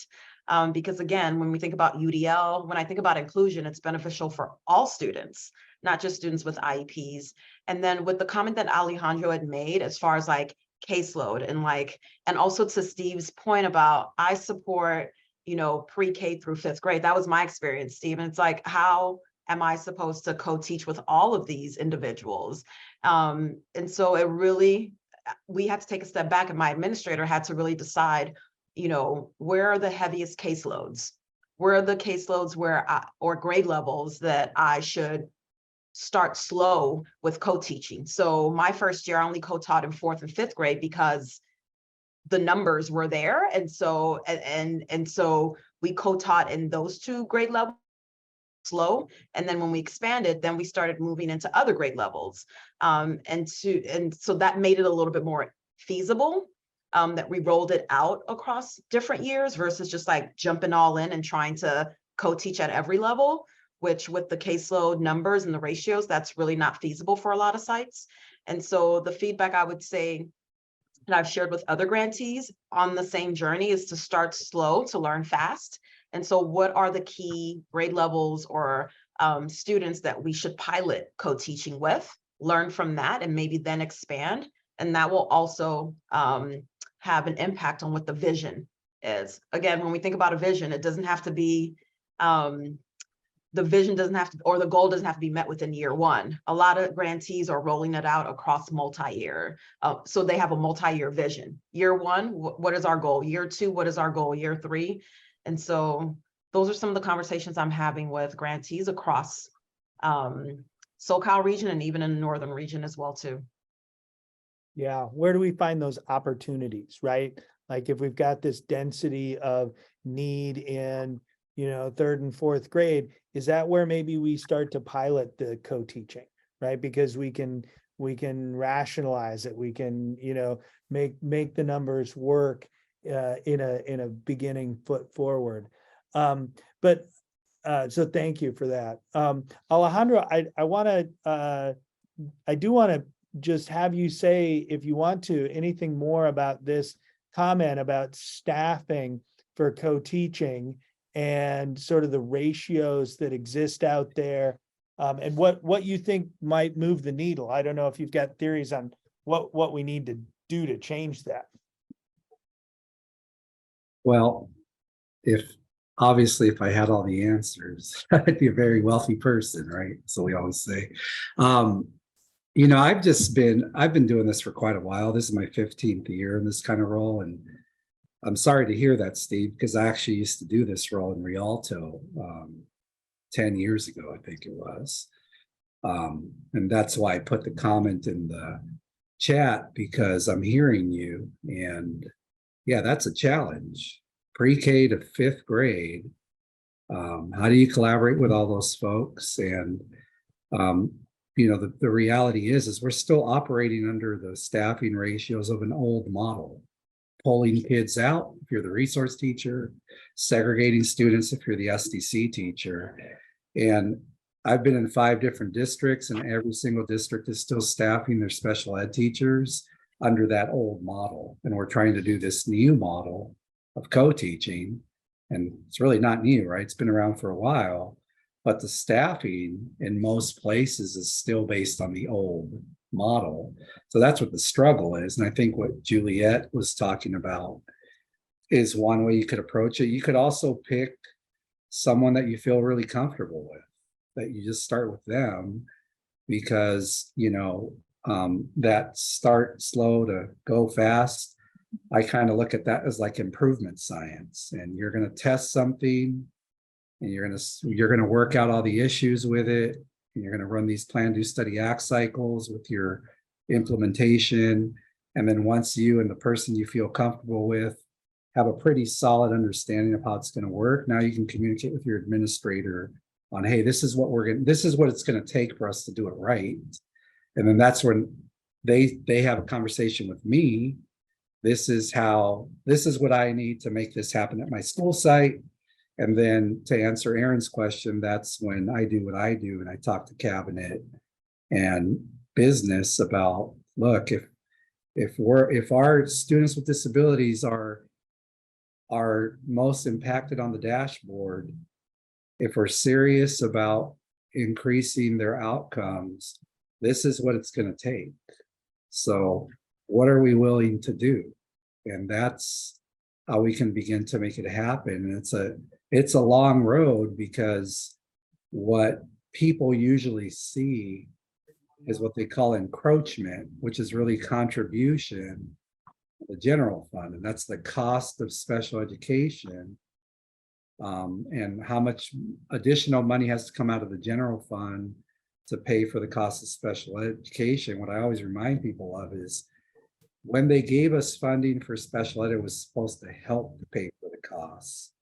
Speaker 4: Because again, when we think about UDL, when I think about inclusion, it's beneficial for all students, not just students with IEPs. And then with the comment that Alejandro had made, as far as like caseload and also to Steve's point about, I support, you know, pre-K through 5th grade. That was my experience, Steve. And it's like, how am I supposed to co-teach with all of these individuals? And so it really, we had to take a step back, and my administrator had to really decide, you know, where are the heaviest caseloads? Where are the caseloads or grade levels that I should start slow with co-teaching? So my first year, I only co-taught in 4th and 5th grade because the numbers were there. And so, and so we co-taught in those 2 grade levels slow. And then when we expanded, then we started moving into other grade levels. And so that made it a little bit more feasible, that we rolled it out across different years versus just like jumping all in and trying to co-teach at every level, which with the caseload numbers and the ratios, that's really not feasible for a lot of sites. And so the feedback I would say that I've shared with other grantees on the same journey is to start slow to learn fast. And so what are the key grade levels or students that we should pilot co-teaching with, learn from that, and maybe then expand. And that will also have an impact on what the vision is. Again, when we think about a vision, it doesn't have to be, the vision doesn't have to, or the goal doesn't have to be met within year 1. A lot of grantees are rolling it out across multi-year. So they have a multi-year vision. Year 1, what is our goal? Year 2, what is our goal? Year 3. And so those are some of the conversations I'm having with grantees across SoCal region and even in the northern region as well too.
Speaker 1: Yeah, where do we find those opportunities, right? Like if we've got this density of need in, you know, 3rd and 4th grade, is that where maybe we start to pilot the co-teaching, right? Because we can rationalize it, we can, you know, make the numbers work in a beginning foot forward. So thank you for that. Alejandro, I do want to just have you say, if you want to, anything more about this comment about staffing for co-teaching and sort of the ratios that exist out there, and what you think might move the needle. I don't know if you've got theories on what we need to do to change that.
Speaker 3: Well, if I had all the answers, I'd be a very wealthy person, right? So we always say, you know, I've been doing this for quite a while. This is my 15th year in this kind of role. And I'm sorry to hear that, Steve, because I actually used to do this role in Rialto 10 years ago, I think it was. And that's why I put the comment in the chat, because I'm hearing you. And yeah, that's a challenge. Pre-K to 5th grade. How do you collaborate with all those folks? And, you know, the reality is we're still operating under the staffing ratios of an old model. Pulling kids out if you're the resource teacher, segregating students if you're the SDC teacher. And I've been in 5 different districts, and every single district is still staffing their special ed teachers under that old model. And we're trying to do this new model of co-teaching. And it's really not new, right? It's been around for a while, but the staffing in most places is still based on the old model. So that's what the struggle is. And I think what Juliet was talking about is one way you could approach it. You could also pick someone that you feel really comfortable with, that you just start with them, because, that start slow to go fast. I kind of look at that as like improvement science, and you're going to test something and you're going to work out all the issues with it. And you're going to run these plan, do, study, act cycles with your implementation. And then once you and the person you feel comfortable with have a pretty solid understanding of how it's going to work, now you can communicate with your administrator on, hey, this is what it's going to take for us to do it right. And then that's when they have a conversation with me. This is what I need to make this happen at my school site. And then to answer Aaron's question, that's when I do what I do, and I talk to cabinet and business about, look, if our students with disabilities are most impacted on the dashboard, if we're serious about increasing their outcomes, this is what it's going to take. So what are we willing to do? And that's how we can begin to make it happen. And it's a long road, because what people usually see is what they call encroachment, which is really contribution to the general fund. And that's the cost of special education, and how much additional money has to come out of the general fund to pay for the cost of special education. What I always remind people of is, when they gave us funding for special ed, it was supposed to help to pay for the costs,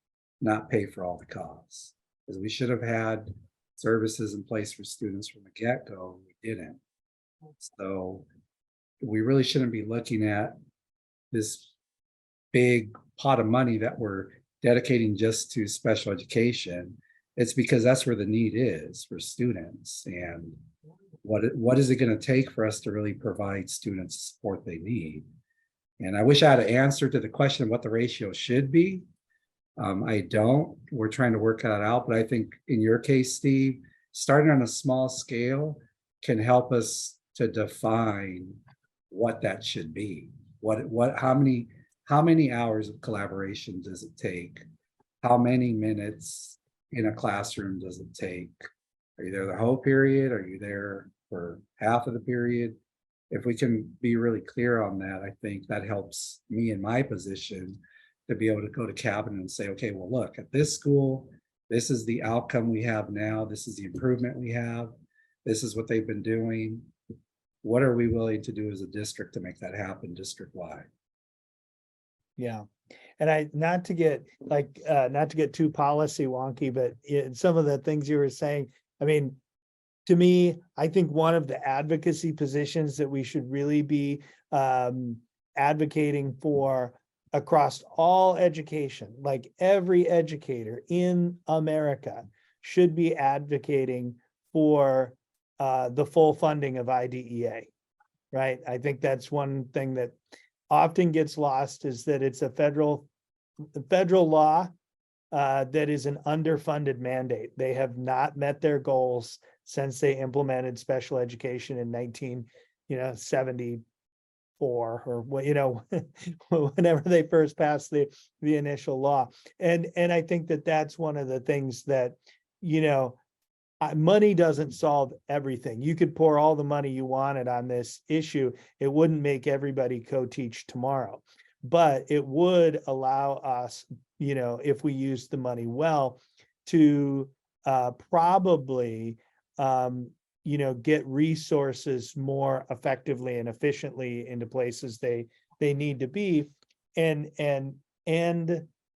Speaker 3: not pay for all the costs. Because we should have had services in place for students from the get-go. We didn't. So we really shouldn't be looking at this big pot of money that we're dedicating just to special education. It's because that's where the need is for students. And what is it going to take for us to really provide students the support they need? And I wish I had an answer to the question of what the ratio should be. I don't. We're trying to work that out. But I think in your case, Steve, starting on a small scale can help us to define what that should be. How many hours of collaboration does it take? How many minutes in a classroom does it take? Are you there the whole period? Are you there for half of the period? If we can be really clear on that, I think that helps me in my position to be able to go to cabinet and say, okay, well, look, at this school, this is the outcome we have now. This is the improvement we have. This is what they've been doing. What are we willing to do as a district to make that happen district-wide?
Speaker 1: Yeah. And not to get too policy wonky, but some of the things you were saying, I mean, to me, I think one of the advocacy positions that we should really be advocating for across all education, like every educator in America should be advocating for the full funding of IDEA, right? I think that's one thing that often gets lost, is that it's a federal law that is an underfunded mandate. They have not met their goals since they implemented special education in 1974 or whenever they first passed the initial law. And I think that that's one of the things that, money doesn't solve everything. You could pour all the money you wanted on this issue. It wouldn't make everybody co-teach tomorrow, but it would allow us, if we use the money well, to probably, get resources more effectively and efficiently into places they need to be, and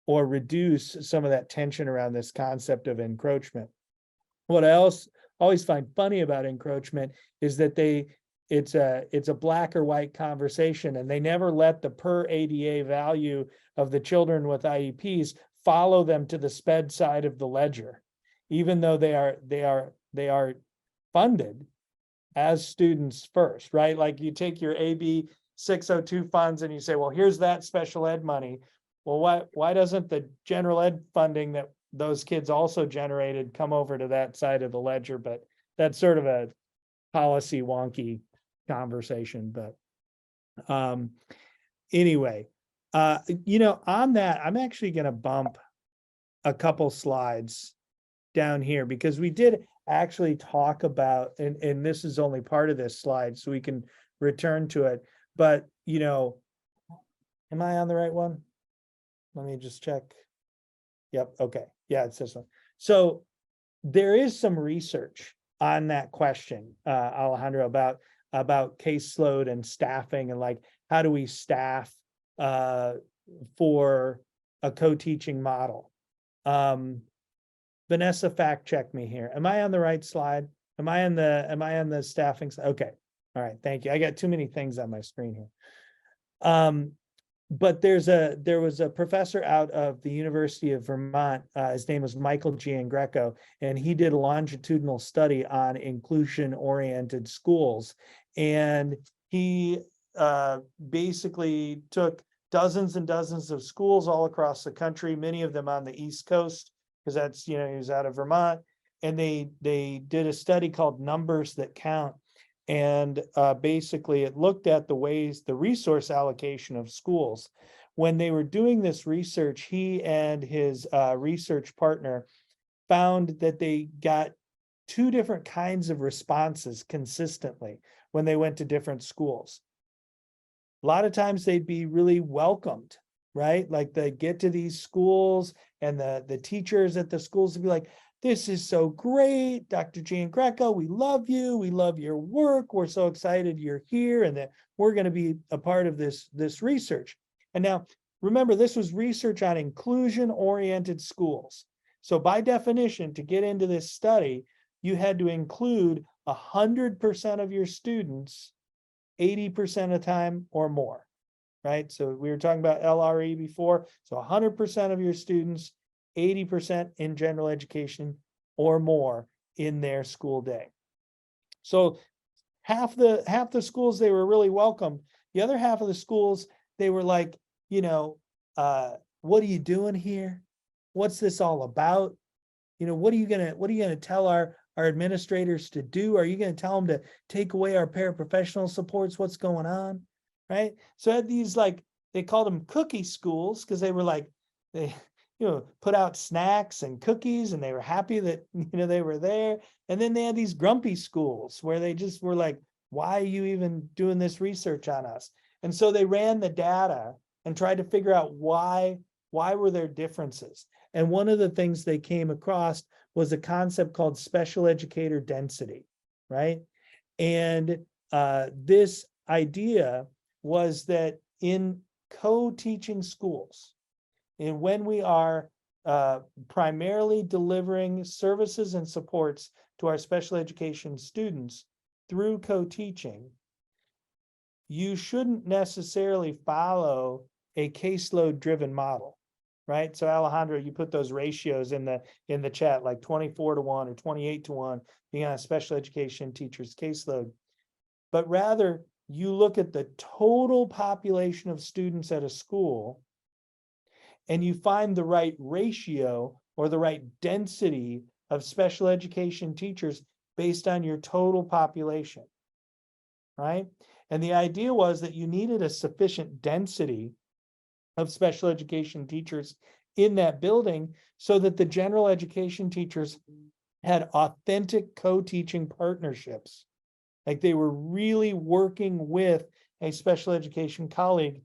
Speaker 1: or reduce some of that tension around this concept of encroachment. What I always find funny about encroachment is that it's a black or white conversation, and they never let the per ADA value of the children with IEPs follow them to the SPED side of the ledger, even though they are funded as students first, right? Like you take your AB 602 funds and you say, well, here's that special ed money. Well, why doesn't the general ed funding that those kids also generated come over to that side of the ledger? But that's sort of a policy wonky conversation, but anyway, on that, I'm actually going to bump a couple slides down here because we did actually talk about, and this is only part of this slide, so we can return to it. But, am I on the right one? Let me just check. Yep. Okay. Yeah, it's this one. So there is some research on that question, Alejandro, about caseload and staffing and like, how do we staff for a co-teaching model? Vanessa, fact check me here. Am I on the right slide? Am I on the staffing side? Okay. All right. Thank you. I got too many things on my screen here. But there was a professor out of the University of Vermont. His name was Michael Giangreco, and he did a longitudinal study on inclusion-oriented schools. And he basically took dozens and dozens of schools all across the country, many of them on the East Coast, because that's, he was out of Vermont. And they did a study called Numbers That Count. And basically it looked at the resource allocation of schools. When they were doing this research, he and his research partner found that they got two different kinds of responses consistently when they went to different schools. A lot of times they'd be really welcomed, right? Like they get to these schools and the teachers at the schools would be like, "This is so great, Dr. Giangreco, we love you. We love your work. We're so excited you're here and that we're going to be a part of this research." And now, remember, this was research on inclusion-oriented schools. So by definition, to get into this study, you had to include 100% of your students 80% of the time or more, right? So we were talking about LRE before. So 100% of your students 80% in general education or more in their school day. So half the schools, they were really welcome. The other half of the schools, they were like, what are you doing here? What's this all about? What are you gonna tell our administrators to do? Are you gonna tell them to take away our paraprofessional supports? What's going on? Right? So at these, like, they called them cookie schools because they were like, they put out snacks and cookies and they were happy that, they were there. And then they had these grumpy schools where they just were like, why are you even doing this research on us? And so they ran the data and tried to figure out why were there differences. And one of the things they came across was a concept called special educator density, right? And this idea was that in co-teaching schools, and when we are primarily delivering services and supports to our special education students through co-teaching, you shouldn't necessarily follow a caseload driven model, right? So Alejandro, you put those ratios in the chat, like 24-1 or 28-1 being on a special education teacher's caseload. But rather, you look at the total population of students at a school and you find the right ratio or the right density of special education teachers based on your total population, right? And the idea was that you needed a sufficient density of special education teachers in that building so that the general education teachers had authentic co-teaching partnerships. Like they were really working with a special education colleague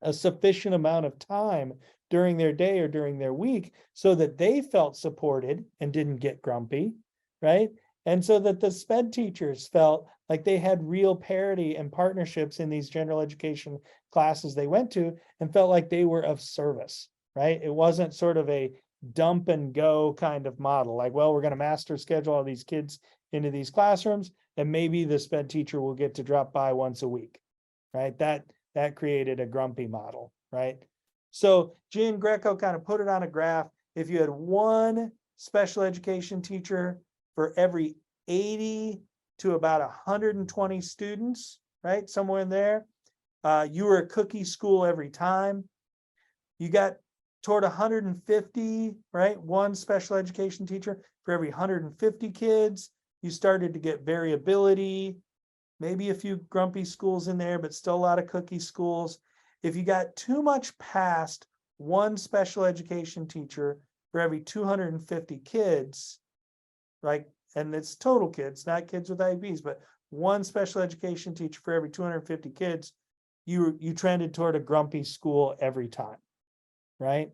Speaker 1: a sufficient amount of time during their day or during their week so that they felt supported and didn't get grumpy, right? And so that the SPED teachers felt like they had real parity and partnerships in these general education classes they went to and felt like they were of service, right? It wasn't sort of a dump and go kind of model, like, well, we're going to master schedule all these kids into these classrooms and maybe the SPED teacher will get to drop by once a week, right? That created a grumpy model, right? So Giangreco kind of put it on a graph. If you had one special education teacher for every 80 to about 120 students, right? Somewhere in there, you were a cookie school every time. You got toward 150, right? One special education teacher for every 150 kids. You started to get variability. maybe a few grumpy schools in there, but still a lot of cookie schools. If you got too much past one special education teacher for every 250 kids, right? And it's total kids, not kids with IEPs, but one special education teacher for every 250 kids, you trended toward a grumpy school every time, right?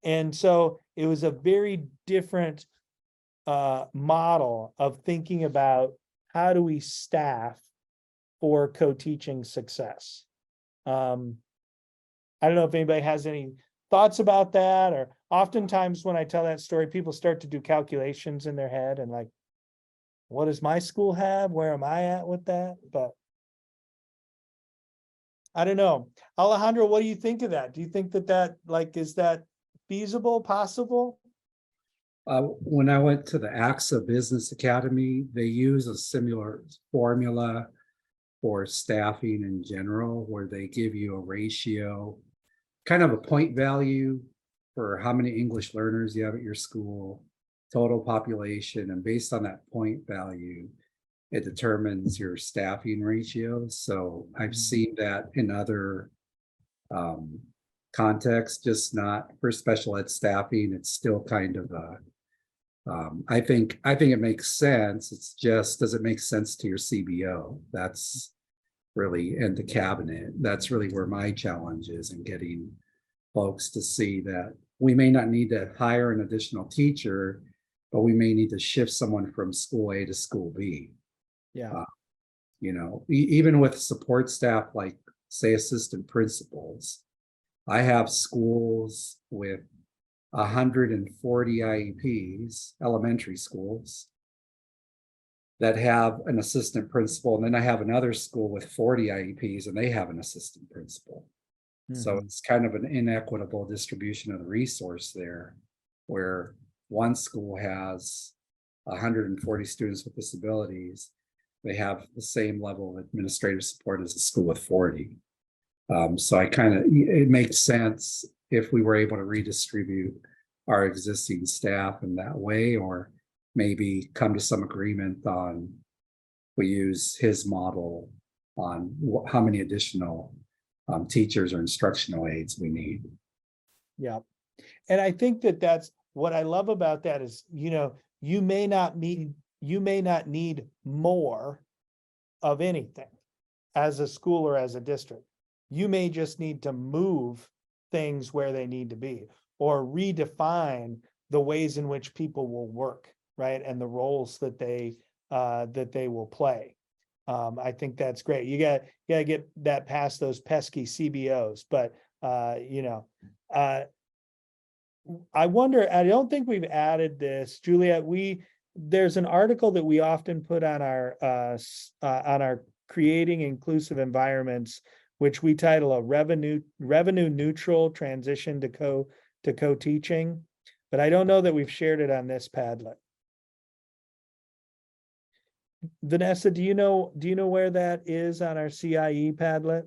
Speaker 1: And so it was a very different model of thinking about how do we staff for co-teaching success. I don't know if anybody has any thoughts about that, or oftentimes when I tell that story, people start to do calculations in their head and like, what does my school have? Where am I at with that? But I don't know. Alejandro, what do you think of that? Do you think that like, is that feasible, possible?
Speaker 3: When I went to the AXA Business Academy, they use a similar formula for staffing in general, where they give you a ratio, kind of a point value for how many English learners you have at your school, total population, and based on that point value, it determines your staffing ratios. So I've seen that in other contexts, just not for special ed staffing. It's still kind of a I think it makes sense. It's just, does it make sense to your CBO? That's really, and the cabinet. That's really where my challenge is in getting folks to see that we may not need to hire an additional teacher, but we may need to shift someone from school A to school B.
Speaker 1: Yeah.
Speaker 3: You know, even with support staff, like say assistant principals, I have schools with 140 IEPs, elementary schools, that have an assistant principal. And then I have another school with 40 IEPs and they have an assistant principal. So it's kind of an inequitable distribution of the resource there, where one school has 140 students with disabilities. They have the same level of administrative support as a school with 40. So it makes sense if we were able to redistribute our existing staff in that way, or maybe come to some agreement on, we use his model on how many additional teachers or instructional aides we need.
Speaker 1: Yeah. And I think that's what I love about that is, you know, you may not need more of anything as a school or as a district. You may just need to move things where they need to be, or redefine the ways in which people will work, right? And the roles that they will play. I think that's great. You got to get that past those pesky CBOs, but you know, I wonder, I don't think we've added this, Juliet. There's an article that we often put on our creating inclusive environments, which we title a revenue neutral transition to co-teaching, but I don't know that we've shared it on this Padlet. Vanessa, do you know where that is on our CIE Padlet?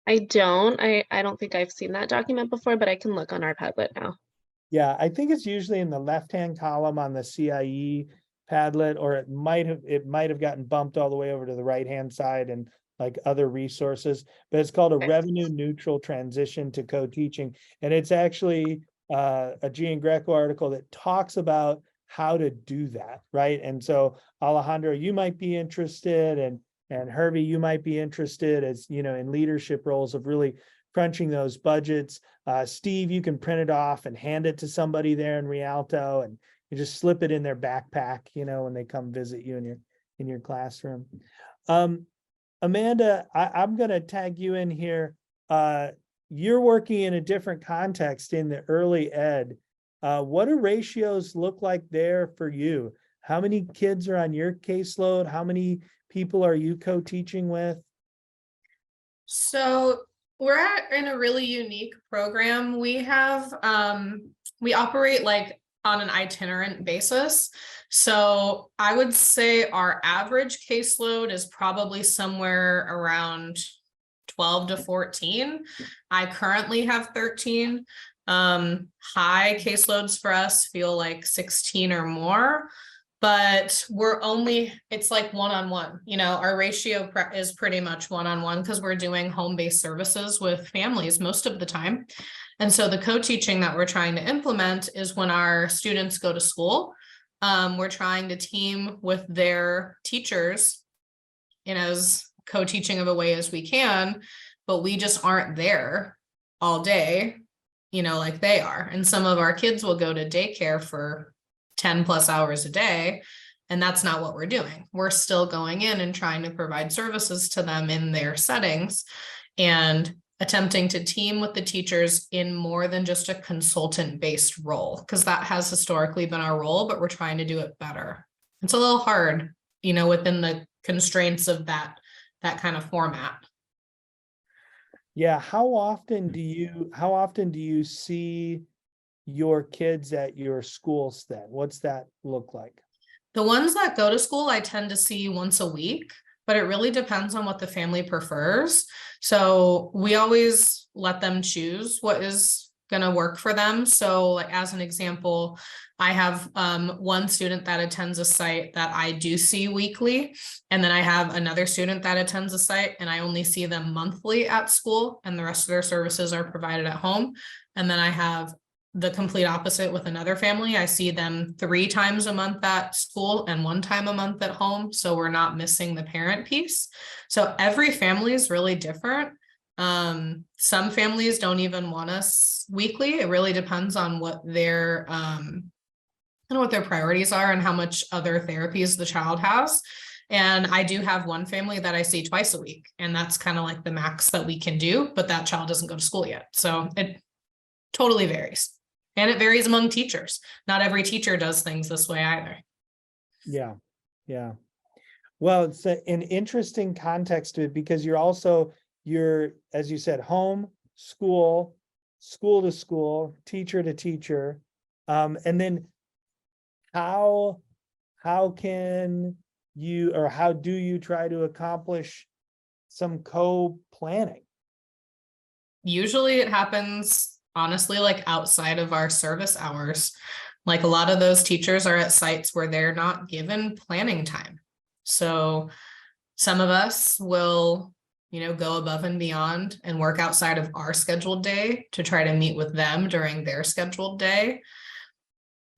Speaker 2: I don't. I don't think I've seen that document before, but I can look on our Padlet now.
Speaker 1: Yeah, I think it's usually in the left-hand column on the CIE Padlet, or it might have gotten bumped all the way over to the right-hand side and like other resources, but it's called a revenue neutral transition to co-teaching. And it's actually a Gian Greco article that talks about how to do that, right? And so Alejandro, you might be interested, and Hervey, you might be interested, as you know, in leadership roles of really crunching those budgets. Steve, you can print it off and hand it to somebody there in Rialto, and you just slip it in their backpack, you know, when they come visit you in your classroom. Amanda, I'm going to tag you in here. You're working in a different context in the early ed. What do ratios look like there for you? How many kids are on your caseload? How many people are you co-teaching with?
Speaker 10: So we're in a really unique program. We have, we operate like on an itinerant basis. So I would say our average caseload is probably somewhere around 12 to 14. I currently have 13. High caseloads for us feel like 16 or more. but it's like one-on-one, our ratio is pretty much one-on-one because we're doing home-based services with families most of the time. And so the co-teaching that we're trying to implement is when our students go to school, we're trying to team with their teachers in as co-teaching of a way as we can, but we just aren't there all day, like they are. And some of our kids will go to daycare for 10 plus hours a day, and that's not what we're doing. We're still going in and trying to provide services to them in their settings and attempting to team with the teachers in more than just a consultant-based role, because that has historically been our role, but we're trying to do it better. It's a little hard, within the constraints of that kind of format.
Speaker 1: Yeah, how often do you see your kids at your schools then? What's that look like?
Speaker 10: The ones that go to school, I tend to see once a week, but it really depends on what the family prefers. So we always let them choose what is going to work for them. So like, as an example, I have one student that attends a site that I do see weekly. And then I have another student that attends a site and I only see them monthly at school, and the rest of their services are provided at home. And then I have the complete opposite with another family. I see them 3 times a month at school and 1 time a month at home. So we're not missing the parent piece. So every family is really different. Some families don't even want us weekly. It really depends on what their what their priorities are and how much other therapies the child has. And I do have one family that I see twice a week, and that's kind of like the max that we can do, but that child doesn't go to school yet. So it totally varies. And it varies among teachers. Not every teacher does things this way either.
Speaker 1: Yeah, yeah. Well, it's an interesting context to it because you're, as you said, home, school, school to school, teacher to teacher. And then how can you, or how do you try to accomplish some co-planning?
Speaker 10: Usually it happens honestly, like outside of our service hours. Like a lot of those teachers are at sites where they're not given planning time. So some of us will, go above and beyond and work outside of our scheduled day to try to meet with them during their scheduled day,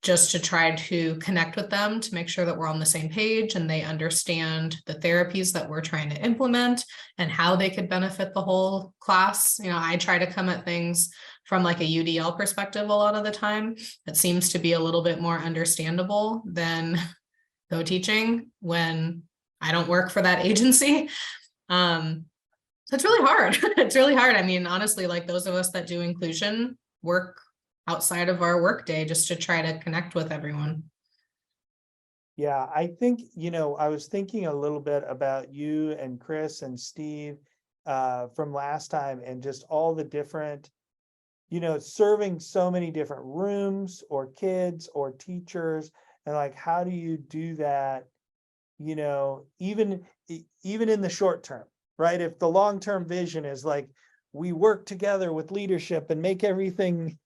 Speaker 10: just to try to connect with them to make sure that we're on the same page and they understand the therapies that we're trying to implement and how they could benefit the whole class. I try to come at things from like a UDL perspective a lot of the time. That seems to be a little bit more understandable than co-teaching when I don't work for that agency. So it's really hard. It's really hard. I mean, honestly, like those of us that do inclusion work outside of our workday just to try to connect with everyone.
Speaker 1: Yeah, I think, I was thinking a little bit about you and Chris and Steve from last time, and just all the different, serving so many different rooms or kids or teachers, and like, how do you do that, even in the short term, right? If the long-term vision is like, we work together with leadership and make everything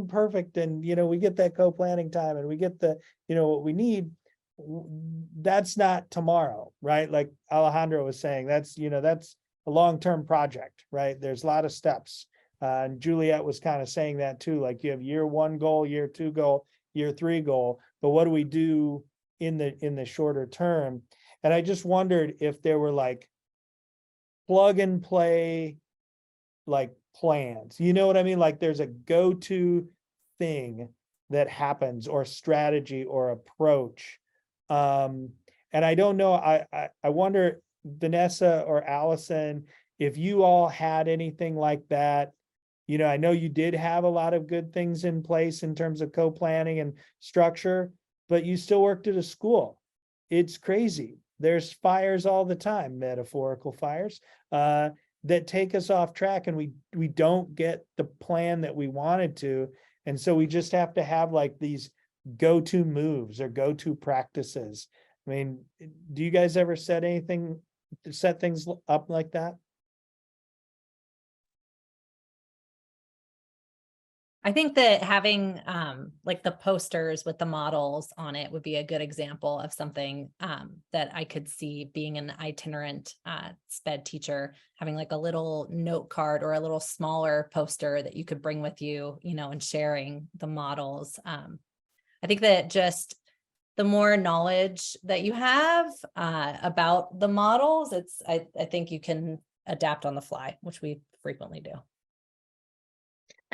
Speaker 1: perfect, and we get that co-planning time and we get the what we need. That's not tomorrow, right? Like Alejandro was saying, that's a long-term project, right? There's a lot of steps, and Juliet was kind of saying that too. Like you have year 1 goal, year 2 goal, year 3 goal, but what do we do in the shorter term? And I just wondered if there were like plug and play like plans, what I mean? Like there's a go-to thing that happens, or strategy or approach. And I don't know, I wonder, Vanessa or Allison, if you all had anything like that. I know you did have a lot of good things in place in terms of co-planning and structure, but you still worked at a school. It's crazy. There's fires all the time, metaphorical fires, that take us off track, and we don't get the plan that we wanted to. And so we just have to have like these go-to moves or go-to practices. I mean, do you guys ever set things up like that?
Speaker 8: I think that having like the posters with the models on it would be a good example of something that I could see being an itinerant SPED teacher, having like a little note card or a little smaller poster that you could bring with you, you know, and sharing the models. I think that just the more knowledge that you have about the models, I think you can adapt on the fly, which we frequently do.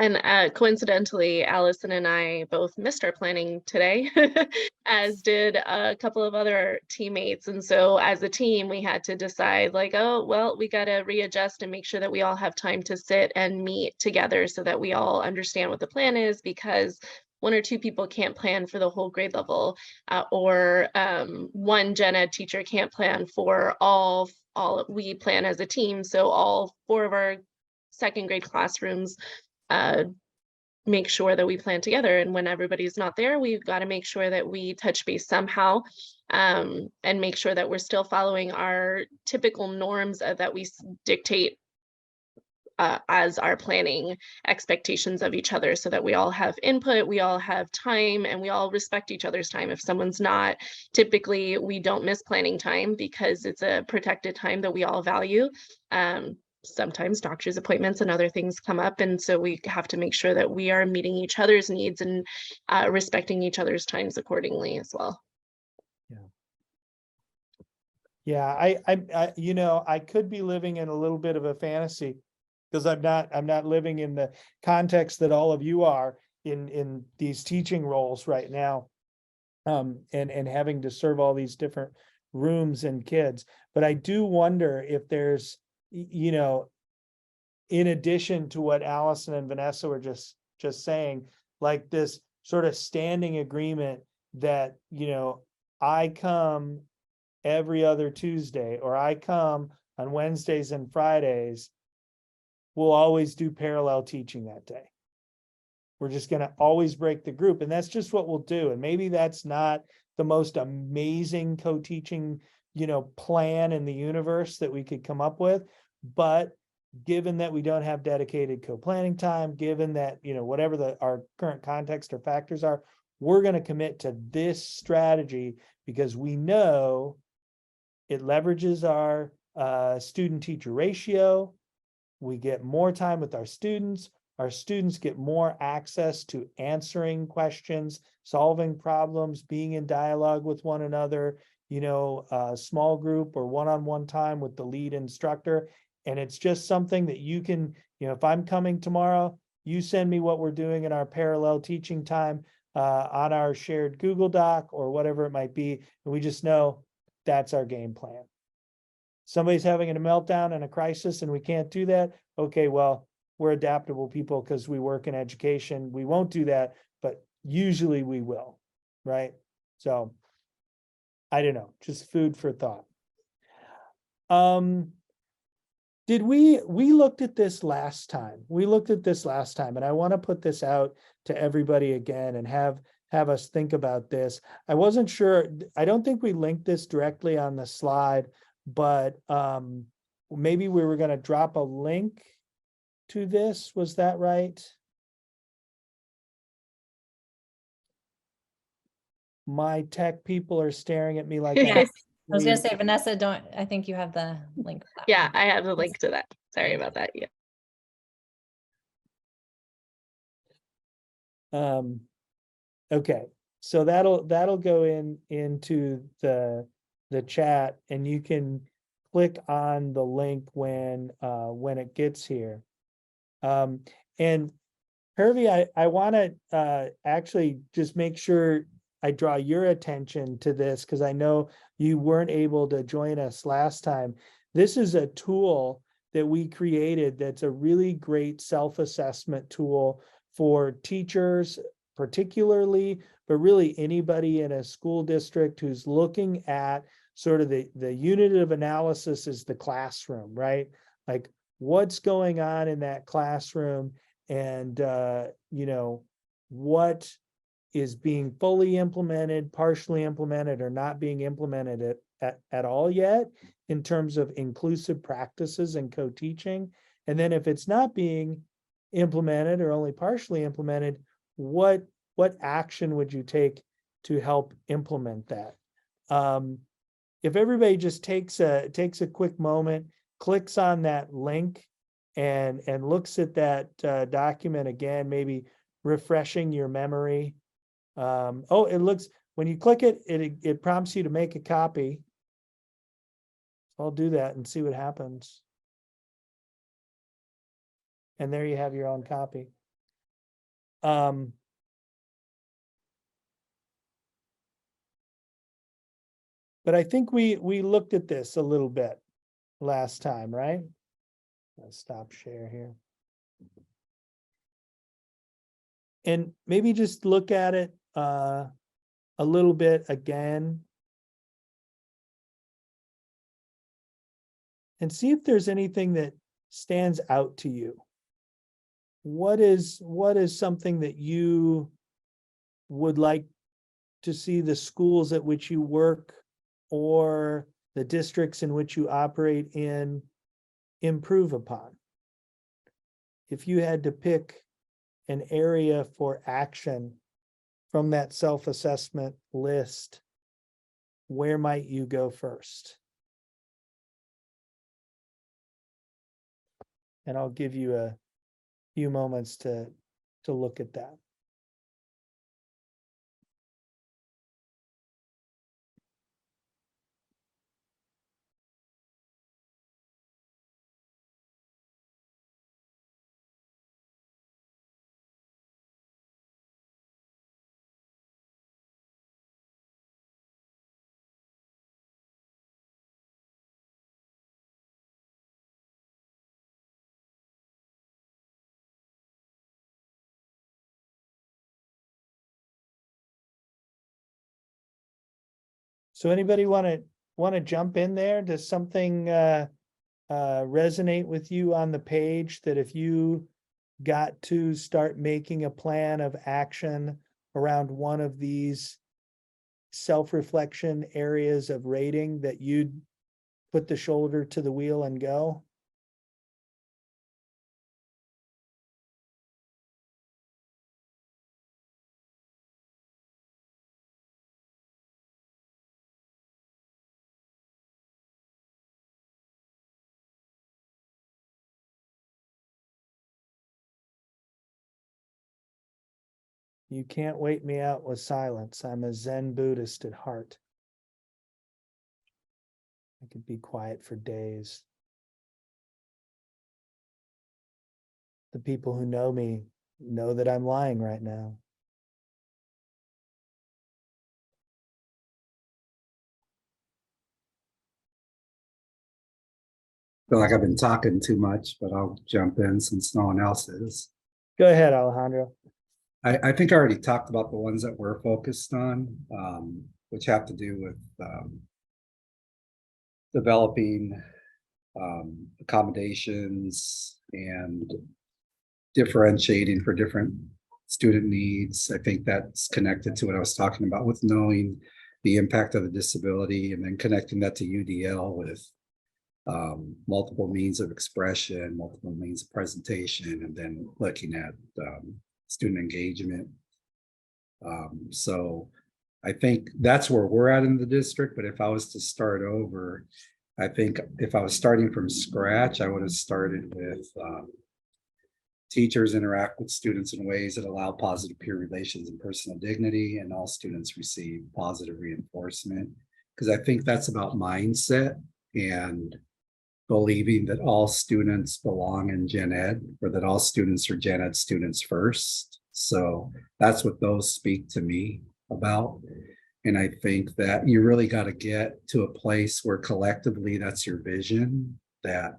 Speaker 2: And coincidentally, Allison and I both missed our planning today, as did a couple of other teammates. And so as a team, we had to decide like, oh, well, we got to readjust and make sure that we all have time to sit and meet together so that we all understand what the plan is, because one or two people can't plan for the whole grade level, or one gen ed teacher can't plan for all we plan as a team. So all 4 of our second grade classrooms make sure that we plan together, and when everybody's not there, we've got to make sure that we touch base somehow, and make sure that we're still following our typical norms that we dictate as our planning expectations of each other, so that we all have input, we all have time, and we all respect each other's time. If someone's not, typically we don't miss planning time because it's a protected time that we all value. Sometimes doctor's appointments and other things come up, and so we have to make sure that we are meeting each other's needs and respecting each other's times accordingly as well.
Speaker 1: Yeah, I you know, I could be living in a little bit of a fantasy, because I'm not living in the context that all of you are in these teaching roles right now. And having to serve all these different rooms and kids. But I do wonder if there's, you know, in addition to what Allison and Vanessa were just saying, like this sort of standing agreement that, you know, I come every other Tuesday, or I come on Wednesdays and Fridays, we'll always do parallel teaching that day. We're just going to always break the group, and that's just what we'll do. And maybe that's not the most amazing co-teaching, you know, plan in the universe that we could come up with, but given that we don't have dedicated co-planning time, given that, you know, whatever our current context or factors are, we're going to commit to this strategy because we know it leverages our student teacher ratio. We get more time with our students get more access to answering questions, solving problems, being in dialogue with one another, you know, small group or one-on-one time with the lead instructor. And it's just something that you can, you know, if I'm coming tomorrow, you send me what we're doing in our parallel teaching time on our shared Google Doc or whatever it might be. And we just know that's our game plan. Somebody's having a meltdown and a crisis and we can't do that. Okay, well, we're adaptable people because we work in education. We won't do that, but usually we will, right? So I don't know, just food for thought. Did we looked at this last time? We looked at this last time, and I want to put this out to everybody again and have us think about this. I wasn't sure. I don't think we linked this directly on the slide, but maybe we were going to drop a link to this. Was that right? My tech people are staring at me like
Speaker 8: Yes. I was gonna say, Vanessa, I think you have the link. For that
Speaker 2: Yeah,
Speaker 8: one.
Speaker 2: I have the link to that. Sorry about that. Yeah.
Speaker 1: Okay, so that'll go into the chat, and you can click on the link when it gets here. And Hervey, I want to actually just make sure I draw your attention to this, because I know you weren't able to join us last time. This is a tool that we created that's a really great self-assessment tool for teachers particularly, but really anybody in a school district who's looking at sort of the unit of analysis is the classroom, right? Like what's going on in that classroom, and you know, what is being fully implemented, partially implemented, or not being implemented at all yet in terms of inclusive practices and co-teaching. And then if it's not being implemented or only partially implemented, what action would you take to help implement that? If everybody just takes a quick moment, clicks on that link and looks at that document again, maybe refreshing your memory. Oh, it looks, when you click it, it prompts you to make a copy. I'll do that and see what happens. And there you have your own copy. But I think we looked at this a little bit last time, right? Let's stop share here. And maybe just look at it a little bit again. And see if there's anything that stands out to you. What is something that you would like to see the schools at which you work or the districts in which you operate in improve upon? If you had to pick an area for action from that self-assessment list, where might you go first? And I'll give you a few moments to look at that. So anybody want to jump in there? Does something resonate with you on the page that if you got to start making a plan of action around one of these self-reflection areas of rating, that you'd put the shoulder to the wheel and go? You can't wait me out with silence. I'm a Zen Buddhist at heart. I could be quiet for days. The people who know me know that I'm lying right now.
Speaker 3: Feel like I've been talking too much, but I'll jump in since no one else is.
Speaker 1: Go ahead, Alejandro.
Speaker 3: I think I already talked about the ones that we're focused on, which have to do with developing accommodations and differentiating for different student needs. I think that's connected to what I was talking about with knowing the impact of the disability and then connecting that to UDL with multiple means of expression, multiple means of presentation, and then looking at student engagement. So I think that's where we're at in the district. But if I was to start over, I think if I was starting from scratch, I would have started with teachers interact with students in ways that allow positive peer relations and personal dignity, and all students receive positive reinforcement. Because I think that's about mindset and believing that all students belong in Gen Ed, or that all students are Gen Ed students first. So that's what those speak to me about. And I think that you really got to get to a place where collectively that's your vision, that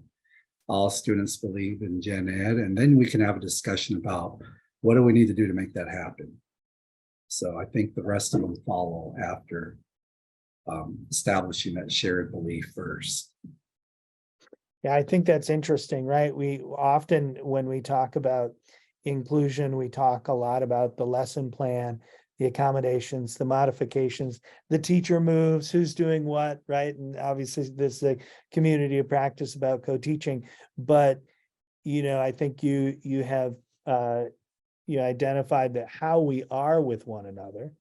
Speaker 3: all students believe in Gen Ed, and then we can have a discussion about what do we need to do to make that happen. So I think the rest of them follow after establishing that shared belief first.
Speaker 1: Yeah, I think that's interesting, right? We often, when we talk about inclusion, we talk a lot about the lesson plan, the accommodations, the modifications, the teacher moves, who's doing what, right? And obviously this is a community of practice about co-teaching, but you know, I think you have, you identified that how we are with one another,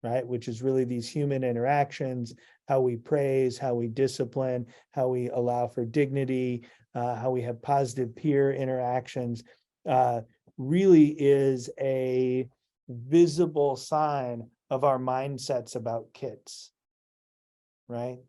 Speaker 1: right? Which is really these human interactions, how we praise, how we discipline, how we allow for dignity, how we have positive peer interactions, really is a visible sign of our mindsets about kids, right?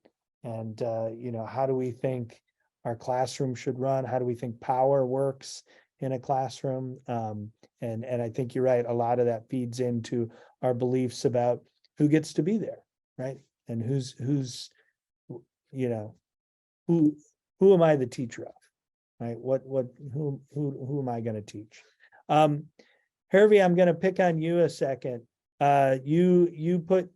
Speaker 1: And, you know, how do we think our classroom should run? How do we think power works in a classroom? And I think you're right. A lot of that feeds into our beliefs about who gets to be there, right? And who's, you know, who am I the teacher of, right? Who am I going to teach? Hervey, I'm going to pick on you a second. You put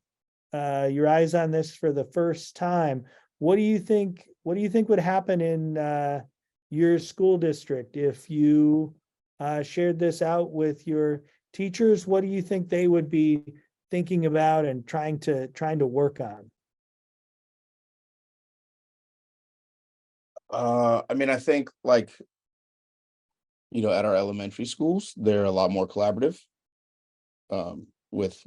Speaker 1: your eyes on this for the first time. What do you think would happen in your school district if you shared this out with your teachers? What do you think they would be thinking about and trying to work on?
Speaker 6: I mean, I think like, you know, at our elementary schools, they're a lot more collaborative with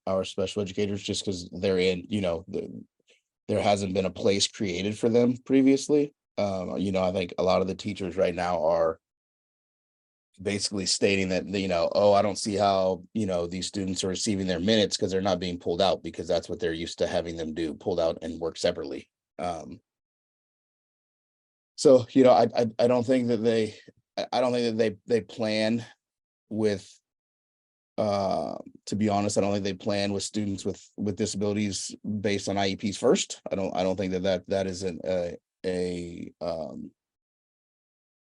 Speaker 6: our special educators, just because they're in, you know, there hasn't been a place created for them previously. You know, I think a lot of the teachers right now are basically stating that, you know, oh, I don't see how, you know, these students are receiving their minutes because they're not being pulled out, because that's what they're used to having them do, pulled out and work separately. So, you know, I don't think that they plan with, to be honest, I don't think they plan with students with disabilities based on IEPs first. I don't think that isn't I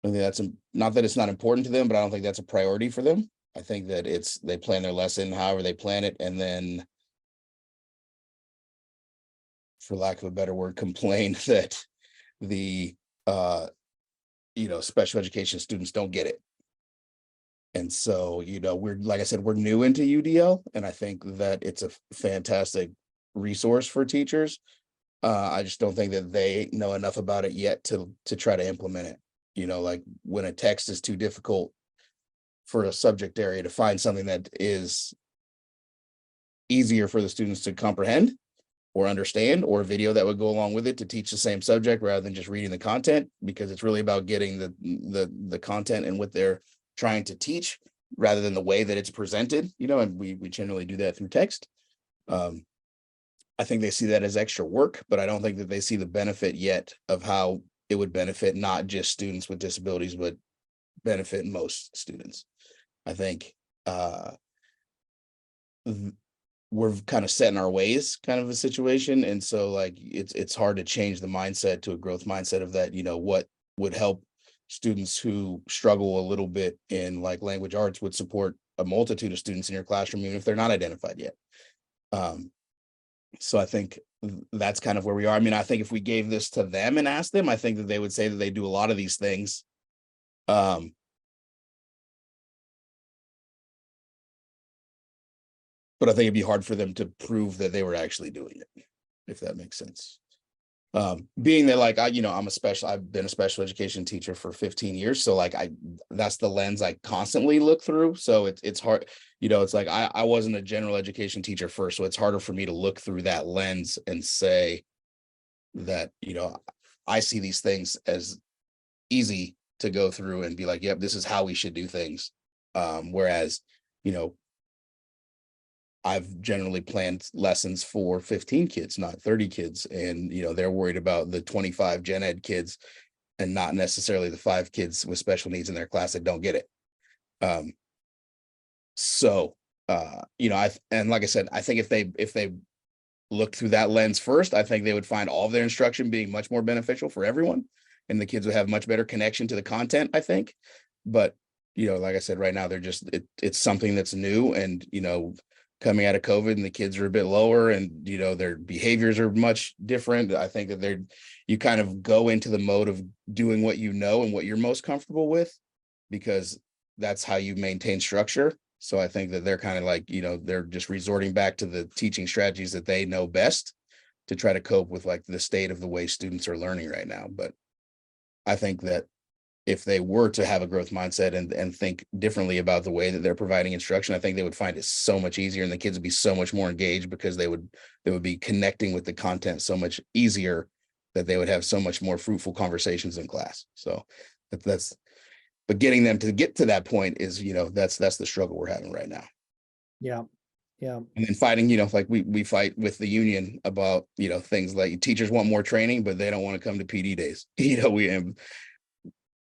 Speaker 6: think that's not that it's not important to them, but I don't think that's a priority for them. I think that they plan their lesson however they plan it, and then, for lack of a better word, complain that the you know, special education students don't get it. And so, you know, like I said, we're new into UDL, and I think that it's a fantastic resource for teachers. I just don't think that they know enough about it yet to try to implement it. You know, like when a text is too difficult for a subject area, to find something that is easier for the students to comprehend or understand, or a video that would go along with it to teach the same subject rather than just reading the content, because it's really about getting the content and what they're trying to teach rather than the way that it's presented, you know, and we generally do that through text. I think they see that as extra work, but I don't think that they see the benefit yet of how it would benefit not just students with disabilities, but benefit most students. I think we're kind of set in our ways kind of a situation. And so like, it's hard to change the mindset to a growth mindset of that, you know, what would help students who struggle a little bit in like language arts would support a multitude of students in your classroom, even if they're not identified yet. So I think that's kind of where we are. I mean, I think if we gave this to them and asked them, I think that they would say that they do a lot of these things. But I think it'd be hard for them to prove that they were actually doing it, if that makes sense. Being that like, I've been a special education teacher for 15 years. So like that's the lens I constantly look through. So it's hard, you know, it's like, I wasn't a general education teacher first. So it's harder for me to look through that lens and say that, you know, I see these things as easy to go through and be like, yep, this is how we should do things. Whereas, you know, I've generally planned lessons for 15 kids, not 30 kids. And, you know, they're worried about the 25 gen ed kids and not necessarily the 5 kids with special needs in their class that don't get it. You know, and like I said, I think if they looked through that lens first, I think they would find all of their instruction being much more beneficial for everyone. And the kids would have much better connection to the content, I think. But, you know, like I said, right now, they're just, it's something that's new, and, you know, coming out of COVID, and the kids are a bit lower, and, you know, their behaviors are much different. I think that you kind of go into the mode of doing what you know and what you're most comfortable with, because that's how you maintain structure. So I think that they're kind of like, you know, they're just resorting back to the teaching strategies that they know best to try to cope with like the state of the way students are learning right now. But I think that if they were to have a growth mindset and think differently about the way that they're providing instruction, I think they would find it so much easier, and the kids would be so much more engaged because they would be connecting with the content so much easier, that they would have so much more fruitful conversations in class. So but getting them to get to that point is, that's the struggle we're having right now.
Speaker 1: Yeah.
Speaker 6: And then fighting, like we fight with the union about, things like teachers want more training, but they don't want to come to PD days. We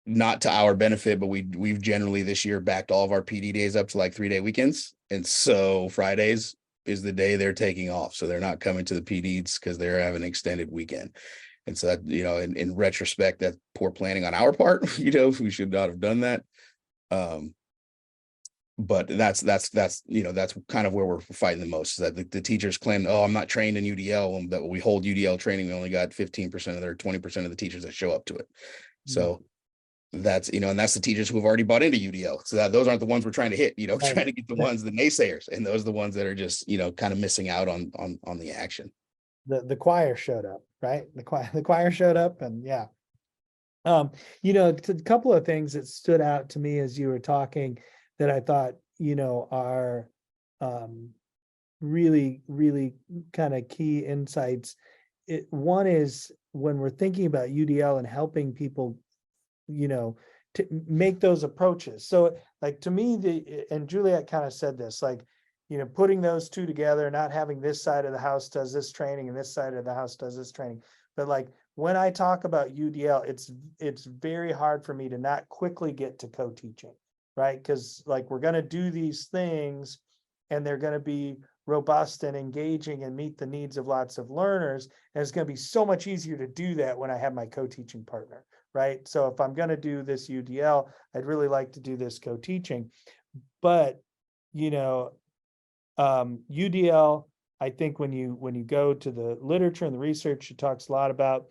Speaker 6: not to our benefit, but we've generally this year backed all of our PD days up to like 3-day weekends. And so Fridays is the day they're taking off. So they're not coming to the PDs because they're having an extended weekend. And so that, in retrospect, that's poor planning on our part. We should not have done that. But that's kind of where we're fighting the most, is that the teachers claim, oh, I'm not trained in UDL, that we hold UDL training. We only got 15% of their 20% of the teachers that show up to it. So that's, and that's the teachers who have already bought into UDL. So those aren't the ones we're trying to hit, trying to get the ones, the naysayers, and those are the ones that are just, kind of missing out on the action.
Speaker 1: The choir showed up, right? The choir showed up, and yeah. A couple of things that stood out to me as you were talking that I thought, are really, really kind of key insights. One is when we're thinking about UDL and helping people, to make those approaches. So like, to me, and Juliet kind of said this, like, putting those two together, not having this side of the house does this training and this side of the house does this training. But like, when I talk about UDL, it's very hard for me to not quickly get to co-teaching, right? Because like, we're going to do these things and they're going to be robust and engaging and meet the needs of lots of learners. And it's going to be so much easier to do that when I have my co-teaching partner, right? So if I'm going to do this UDL, I'd really like to do this co-teaching. But, UDL, I think when you go to the literature and the research, it talks a lot about,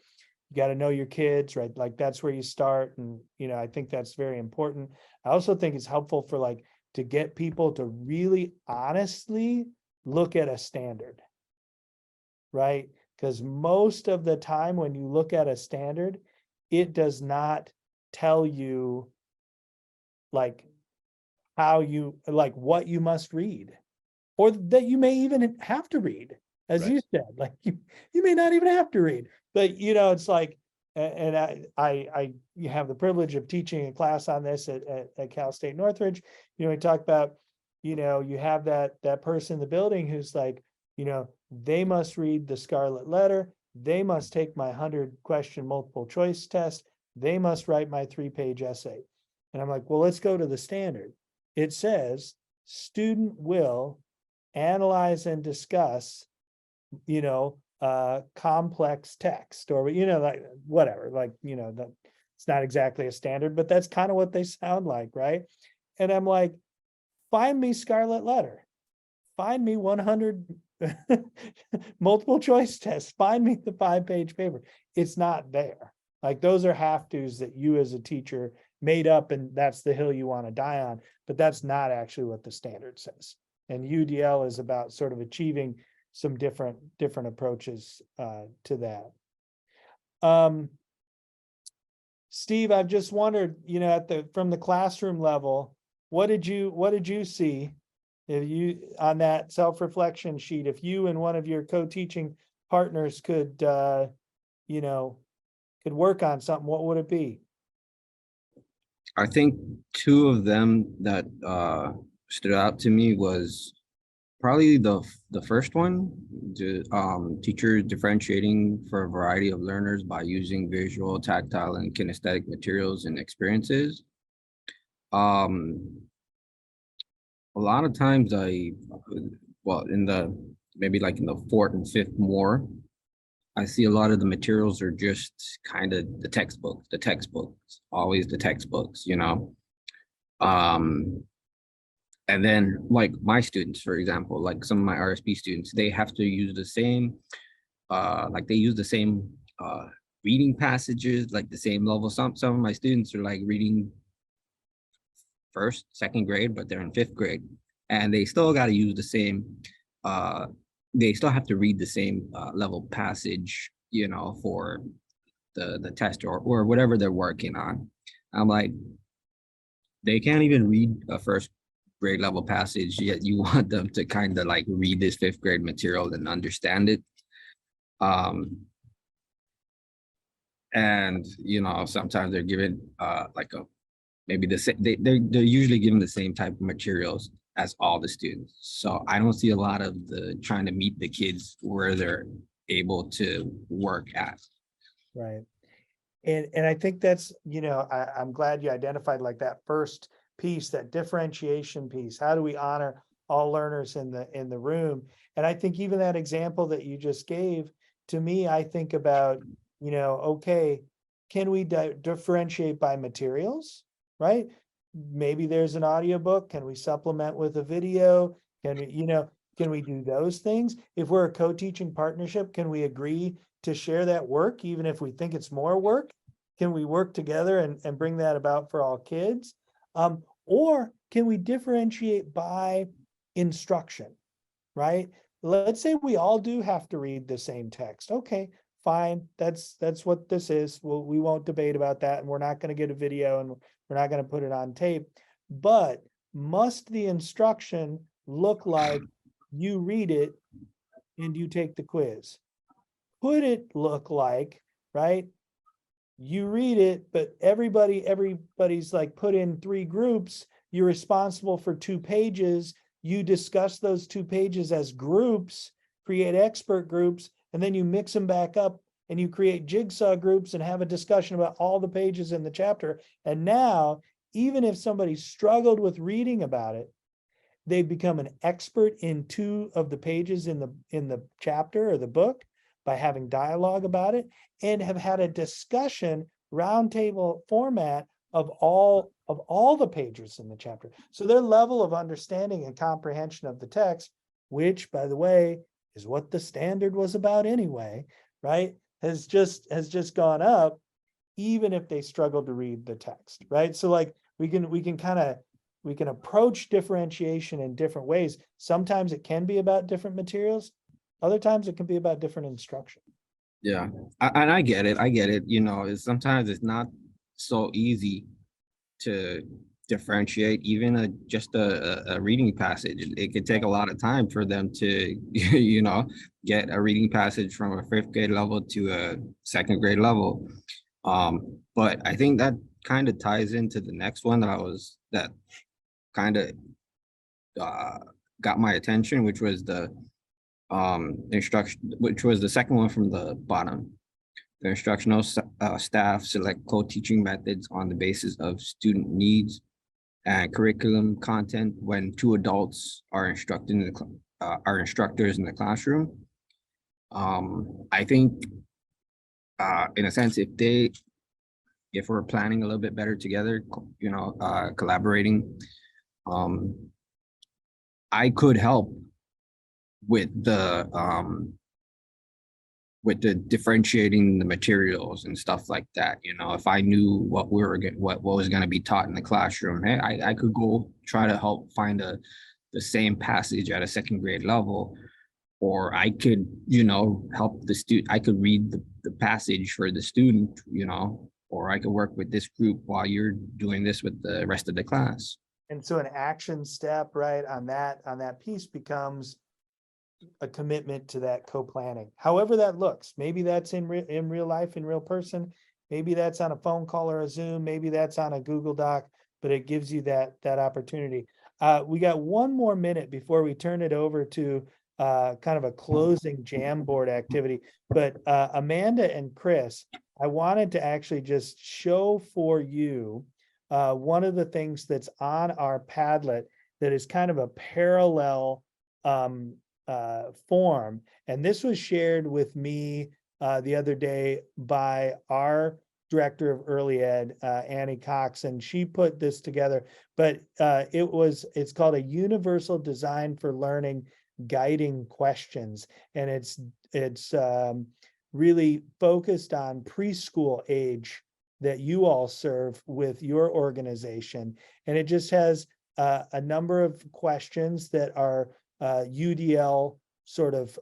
Speaker 1: you got to know your kids, right? Like, that's where you start. And, I think that's very important. I also think it's helpful for to get people to really honestly look at a standard, right? Because most of the time when you look at a standard, it does not tell you what you must read, or that you may even have to read, as you said, like you may not even have to read, but it's like, and I have the privilege of teaching a class on this at Cal State Northridge. We talk about, you have that person in the building who's like, they must read the Scarlet Letter. They must take my 100-question multiple choice test. They must write my 3-page essay. And I'm like, well, let's go to the standard. It says student will analyze and discuss, complex text, or, like whatever, like, that it's not exactly a standard, but that's kind of what they sound like. Right. And I'm like, find me Scarlet Letter, find me 100 multiple choice tests, find me the 5-page paper. It's not there. Like, those are have-tos that you as a teacher made up, and that's the hill you want to die on, but that's not actually what the standard says. And UDL is about sort of achieving some different approaches to that. Steve, I've just wondered, from the classroom level, what did you see? If you, on that self-reflection sheet, if you and one of your co-teaching partners could work on something, what would it be?
Speaker 5: I think two of them that stood out to me was probably the first one, teachers differentiating for a variety of learners by using visual, tactile, and kinesthetic materials and experiences. A lot of times in the 4th and 5th more, I see a lot of the materials are just kind of the textbooks, always the textbooks, and then like my students, for example, like some of my RSP students, they have to use the same, reading passages, like the same level. Some of my students are like reading 1st, 2nd grade, but they're in 5th grade, and they still got to use the same, they still have to read the same level passage, for the test or whatever they're working on. I'm like, they can't even read a first grade level passage, yet you want them to kind of like read this fifth grade material and understand it. And sometimes they're given like a maybe the same, they're usually given the same type of materials as all the students. So I don't see a lot of the trying to meet the kids where they're able to work at.
Speaker 1: Right. And I think that's, I'm glad you identified like that first piece, that differentiation piece. How do we honor all learners in the room? And I think even that example that you just gave, to me, I think about, okay, can we differentiate by materials, right? Maybe there's an audiobook. Can we supplement with a video? Can we do those things? If we're a co-teaching partnership, can we agree to share that work, even if we think it's more work? Can we work together and bring that about for all kids? Or can we differentiate by instruction, right? Let's say we all do have to read the same text. Okay, fine. That's what this is. We won't debate about that, and we're not going to get a video and we're not going to put it on tape. But must the instruction look like you read it and you take the quiz? Could it look like, right? You read it, but everybody's like put in 3 groups. You're responsible for 2 pages. You discuss those 2 pages as groups, create expert groups, and then you mix them back up and you create jigsaw groups and have a discussion about all the pages in the chapter. And now, even if somebody struggled with reading about it, they've become an expert in 2 of the pages in the chapter or the book by having dialogue about it, and have had a discussion roundtable format of all the pages in the chapter. So their level of understanding and comprehension of the text, which, by the way, is what the standard was about anyway, right, has just gone up, even if they struggle to read the text, right? So like we can approach differentiation in different ways. Sometimes it can be about different materials. Other times it can be about different instruction.
Speaker 5: Yeah, and I get it. Sometimes it's not so easy to differentiate even just a reading passage. It could take a lot of time for them to, get a reading passage from a 5th grade level to a 2nd grade level. But I think that kind of ties into the next one that kind of got my attention, which was the instruction, which was the second one from the bottom. The instructional staff select co-teaching methods on the basis of student needs and curriculum content when 2 adults are instructors in the classroom. I think, in a sense, if we're planning a little bit better together, collaborating, I could help with the differentiating the materials and stuff like that. If I knew what was going to be taught in the classroom, hey, I could go try to help find the same passage at a 2nd grade level, or I could, help the student. I could read the passage for the student, or I could work with this group while you're doing this with the rest of the class.
Speaker 1: And so an action step, right, on that piece becomes a commitment to that co-planning, however that looks. Maybe that's in real life, in real person. Maybe that's on a phone call or a Zoom. Maybe that's on a Google Doc, but it gives you that opportunity. We got 1 more minute before we turn it over to kind of a closing Jamboard activity. But Amanda and Chris, I wanted to actually just show for you one of the things that's on our Padlet that is kind of a parallel form. And this was shared with me the other day by our director of early ed, Annie Cox, and she put this together. But it's called a Universal Design for Learning Guiding Questions, and it's really focused on preschool age that you all serve with your organization, and it just has a number of questions that are UDL sort of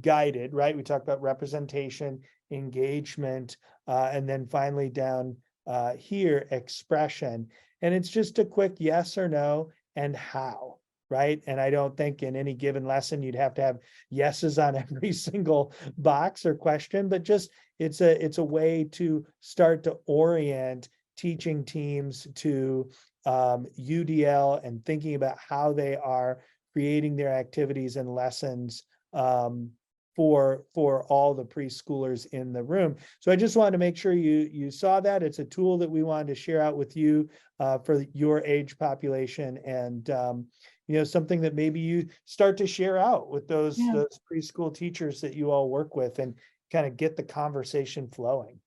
Speaker 1: guided, right? We talked about representation, engagement, and then finally down here, expression. And it's just a quick yes or no and how, right? And I don't think in any given lesson, you'd have to have yeses on every single box or question, but just it's a way to start to orient teaching teams to UDL and thinking about how they are creating their activities and lessons for all the preschoolers in the room. So I just wanted to make sure you saw that. It's a tool that we wanted to share out with you for your age population, and something that maybe you start to share out with those preschool teachers that you all work with, and kind of get the conversation flowing.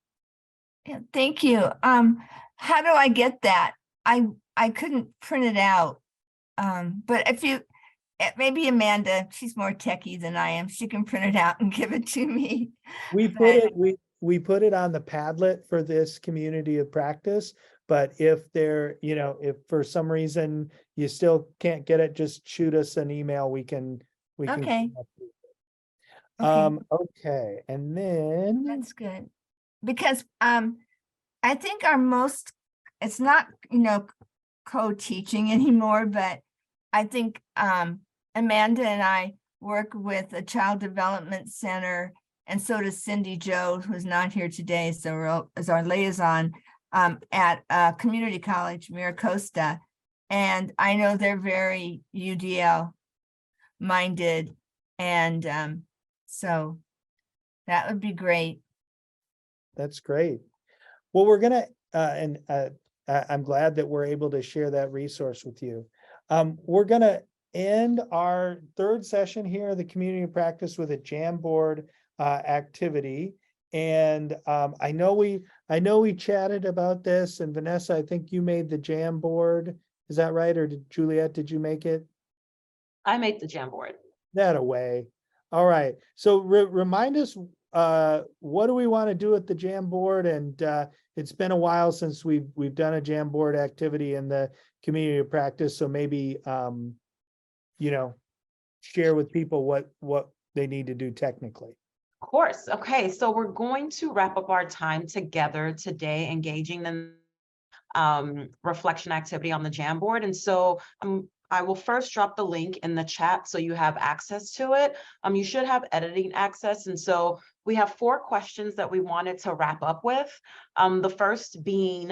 Speaker 9: Yeah, thank you. How do I get that? I couldn't print it out. But if you, maybe Amanda, she's more techie than I am. She can print it out and give it to me.
Speaker 1: We put it, we put it on the Padlet for this community of practice, but if there, if for some reason you still can't get it, just shoot us an email. We can.
Speaker 9: Okay.
Speaker 1: Okay, and then
Speaker 9: That's good. Because I think it's not, co-teaching anymore, but I think Amanda and I work with a child development center, and so does Cindy Joe, who's not here today, so as our liaison at community college, Miracosta. And I know they're very UDL minded, and so that would be great.
Speaker 1: that's great. Well, we're gonna, I'm glad that we're able to share that resource with you. We're gonna end our third session here, the community of practice, with a Jamboard activity. And I know we chatted about this, and Vanessa, I think you made the Jamboard. Is that right? Or Juliet, did you make it?
Speaker 4: I made the Jamboard.
Speaker 1: That away. All right. So remind us, what do we want to do at the Jamboard? And it's been a while since we've done a Jamboard activity in the community of practice. So maybe, share with people what they need to do technically.
Speaker 4: Of course. Okay, so we're going to wrap up our time together today, engaging in reflection activity on the Jamboard. And so I will first drop the link in the chat so you have access to it. You should have editing access. And so we have 4 questions that we wanted to wrap up with. The first being,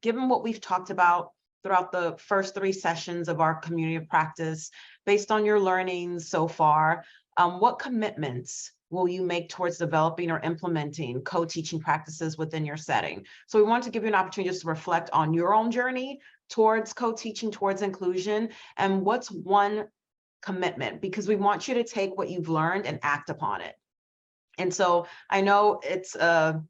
Speaker 4: given what we've talked about throughout the first 3 sessions of our community of practice, based on your learnings so far, what commitments will you make towards developing or implementing co-teaching practices within your setting? So we want to give you an opportunity just to reflect on your own journey towards co-teaching, towards inclusion, and what's one commitment, because we want you to take what you've learned and act upon it. And so I know it's an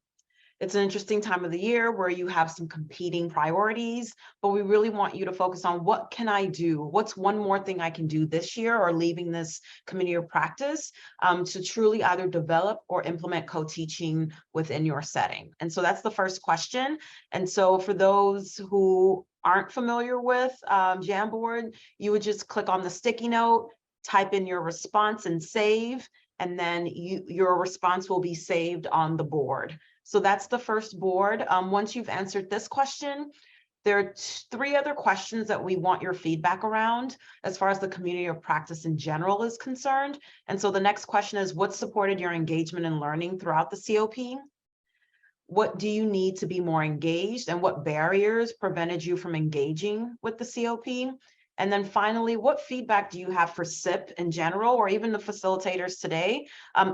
Speaker 4: interesting time of the year where you have some competing priorities, but we really want you to focus on what can I do? What's one more thing I can do this year or leaving this community of practice to truly either develop or implement co-teaching within your setting? And so that's the first question. And so for those who aren't familiar with Jamboard, you would just click on the sticky note, type in your response and save, and then your response will be saved on the board. So that's the first board. Once you've answered this question, there are 3 other questions that we want your feedback around as far as the community of practice in general is concerned. And so the next question is, what supported your engagement and learning throughout the COP? What do you need to be more engaged, and what barriers prevented you from engaging with the COP? And then finally, what feedback do you have for SIP in general, or even the facilitators today,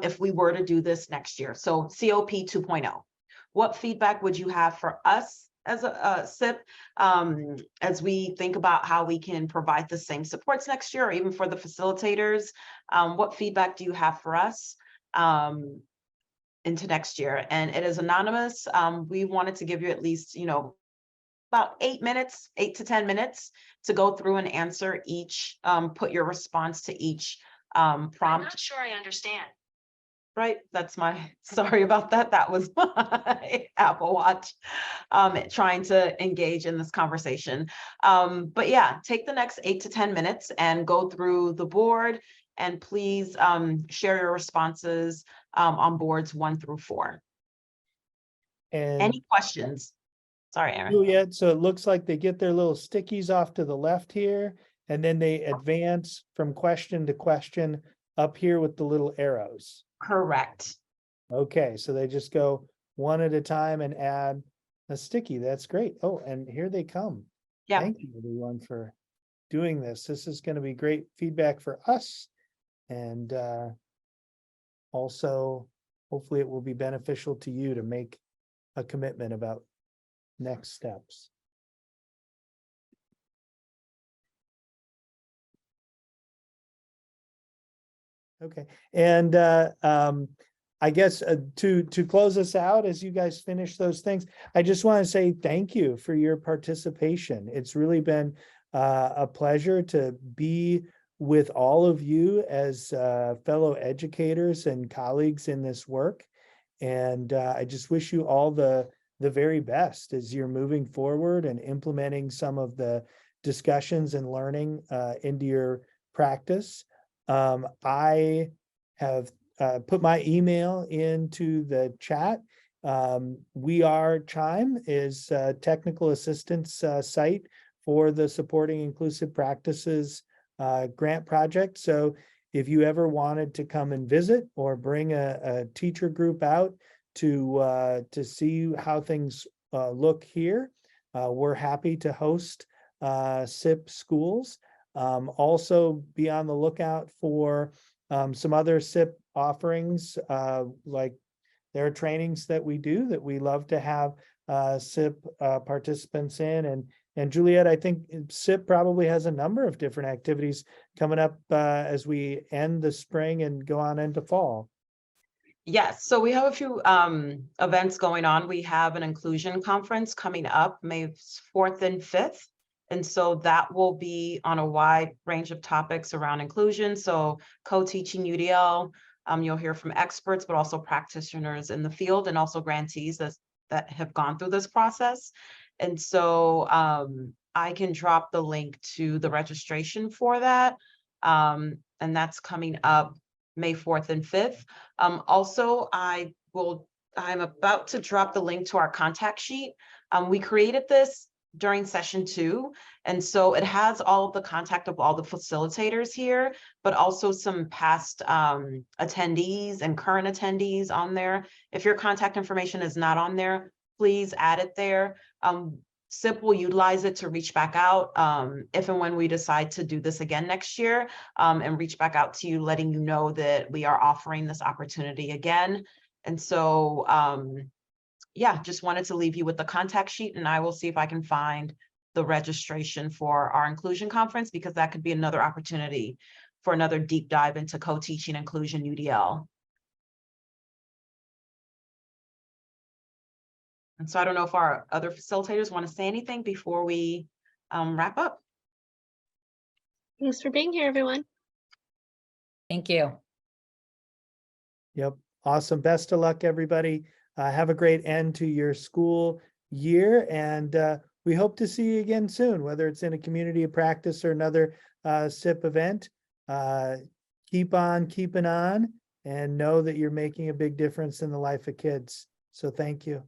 Speaker 4: if we were to do this next year? So COP 2.0, what feedback would you have for us as a SIP as we think about how we can provide the same supports next year, or even for the facilitators? What feedback do you have for us into next year? And it is anonymous. We wanted to give you at least, about 8 to 10 minutes to go through and answer each, put your response to each prompt. I'm not sure I understand. Right, that's sorry about that. That was my Apple Watch trying to engage in this conversation. But yeah, take the next 8 to 10 minutes and go through the board, and please share your responses on boards 1 through 4.
Speaker 1: And
Speaker 4: Any questions? Sorry, Aaron.
Speaker 1: Juliet, so it looks like they get their little stickies off to the left here, and then they advance from question to question up here with the little arrows.
Speaker 4: Correct.
Speaker 1: Okay, so they just go one at a time and add a sticky. That's great. Oh, and here they come.
Speaker 4: Yeah.
Speaker 1: Thank you everyone for doing this. This is going to be great feedback for us. And also, hopefully it will be beneficial to you to make a commitment about next steps. Okay, and I guess to close us out, as you guys finish those things, I just want to say thank you for your participation. It's really been a pleasure to be with all of you as fellow educators and colleagues in this work. And I just wish you all the very best as you're moving forward and implementing some of the discussions and learning into your practice. I have put my email into the chat. We Are Chime is a technical assistance site for the Supporting Inclusive Practices grant project. So if you ever wanted to come and visit or bring a teacher group out to see how things look here, we're happy to host SIP schools. Also be on the lookout for some other SIP offerings, like there are trainings that we do that we love to have SIP participants in. And Juliet, I think SIP probably has a number of different activities coming up as we end the spring and go on into fall.
Speaker 4: Yes, so we have a few events going on. We have an inclusion conference coming up May 4th and 5th. And so that will be on a wide range of topics around inclusion. So co-teaching UDL, you'll hear from experts, but also practitioners in the field and also grantees that have gone through this process. And so I can drop the link to the registration for that. And that's coming up May 4th and 5th. Also, I'm about to drop the link to our contact sheet. We created this during session 2. And so it has all of the contact of all the facilitators here, but also some past attendees and current attendees on there. If your contact information is not on there, please add it there. SIP will utilize it to reach back out if and when we decide to do this again next year, and reach back out to you, letting you know that we are offering this opportunity again. And so, yeah, just wanted to leave you with the contact sheet, and I will see if I can find the registration for our inclusion conference, because that could be another opportunity for another deep dive into co-teaching inclusion UDL. And so I don't know if our other facilitators want to say anything before we wrap up.
Speaker 2: Thanks for being here, everyone.
Speaker 8: Thank you.
Speaker 1: Yep. Awesome. Best of luck, everybody. Have a great end to your school year. And we hope to see you again soon, whether it's in a community of practice or another SIP event. Keep on keeping on and know that you're making a big difference in the life of kids. So thank you.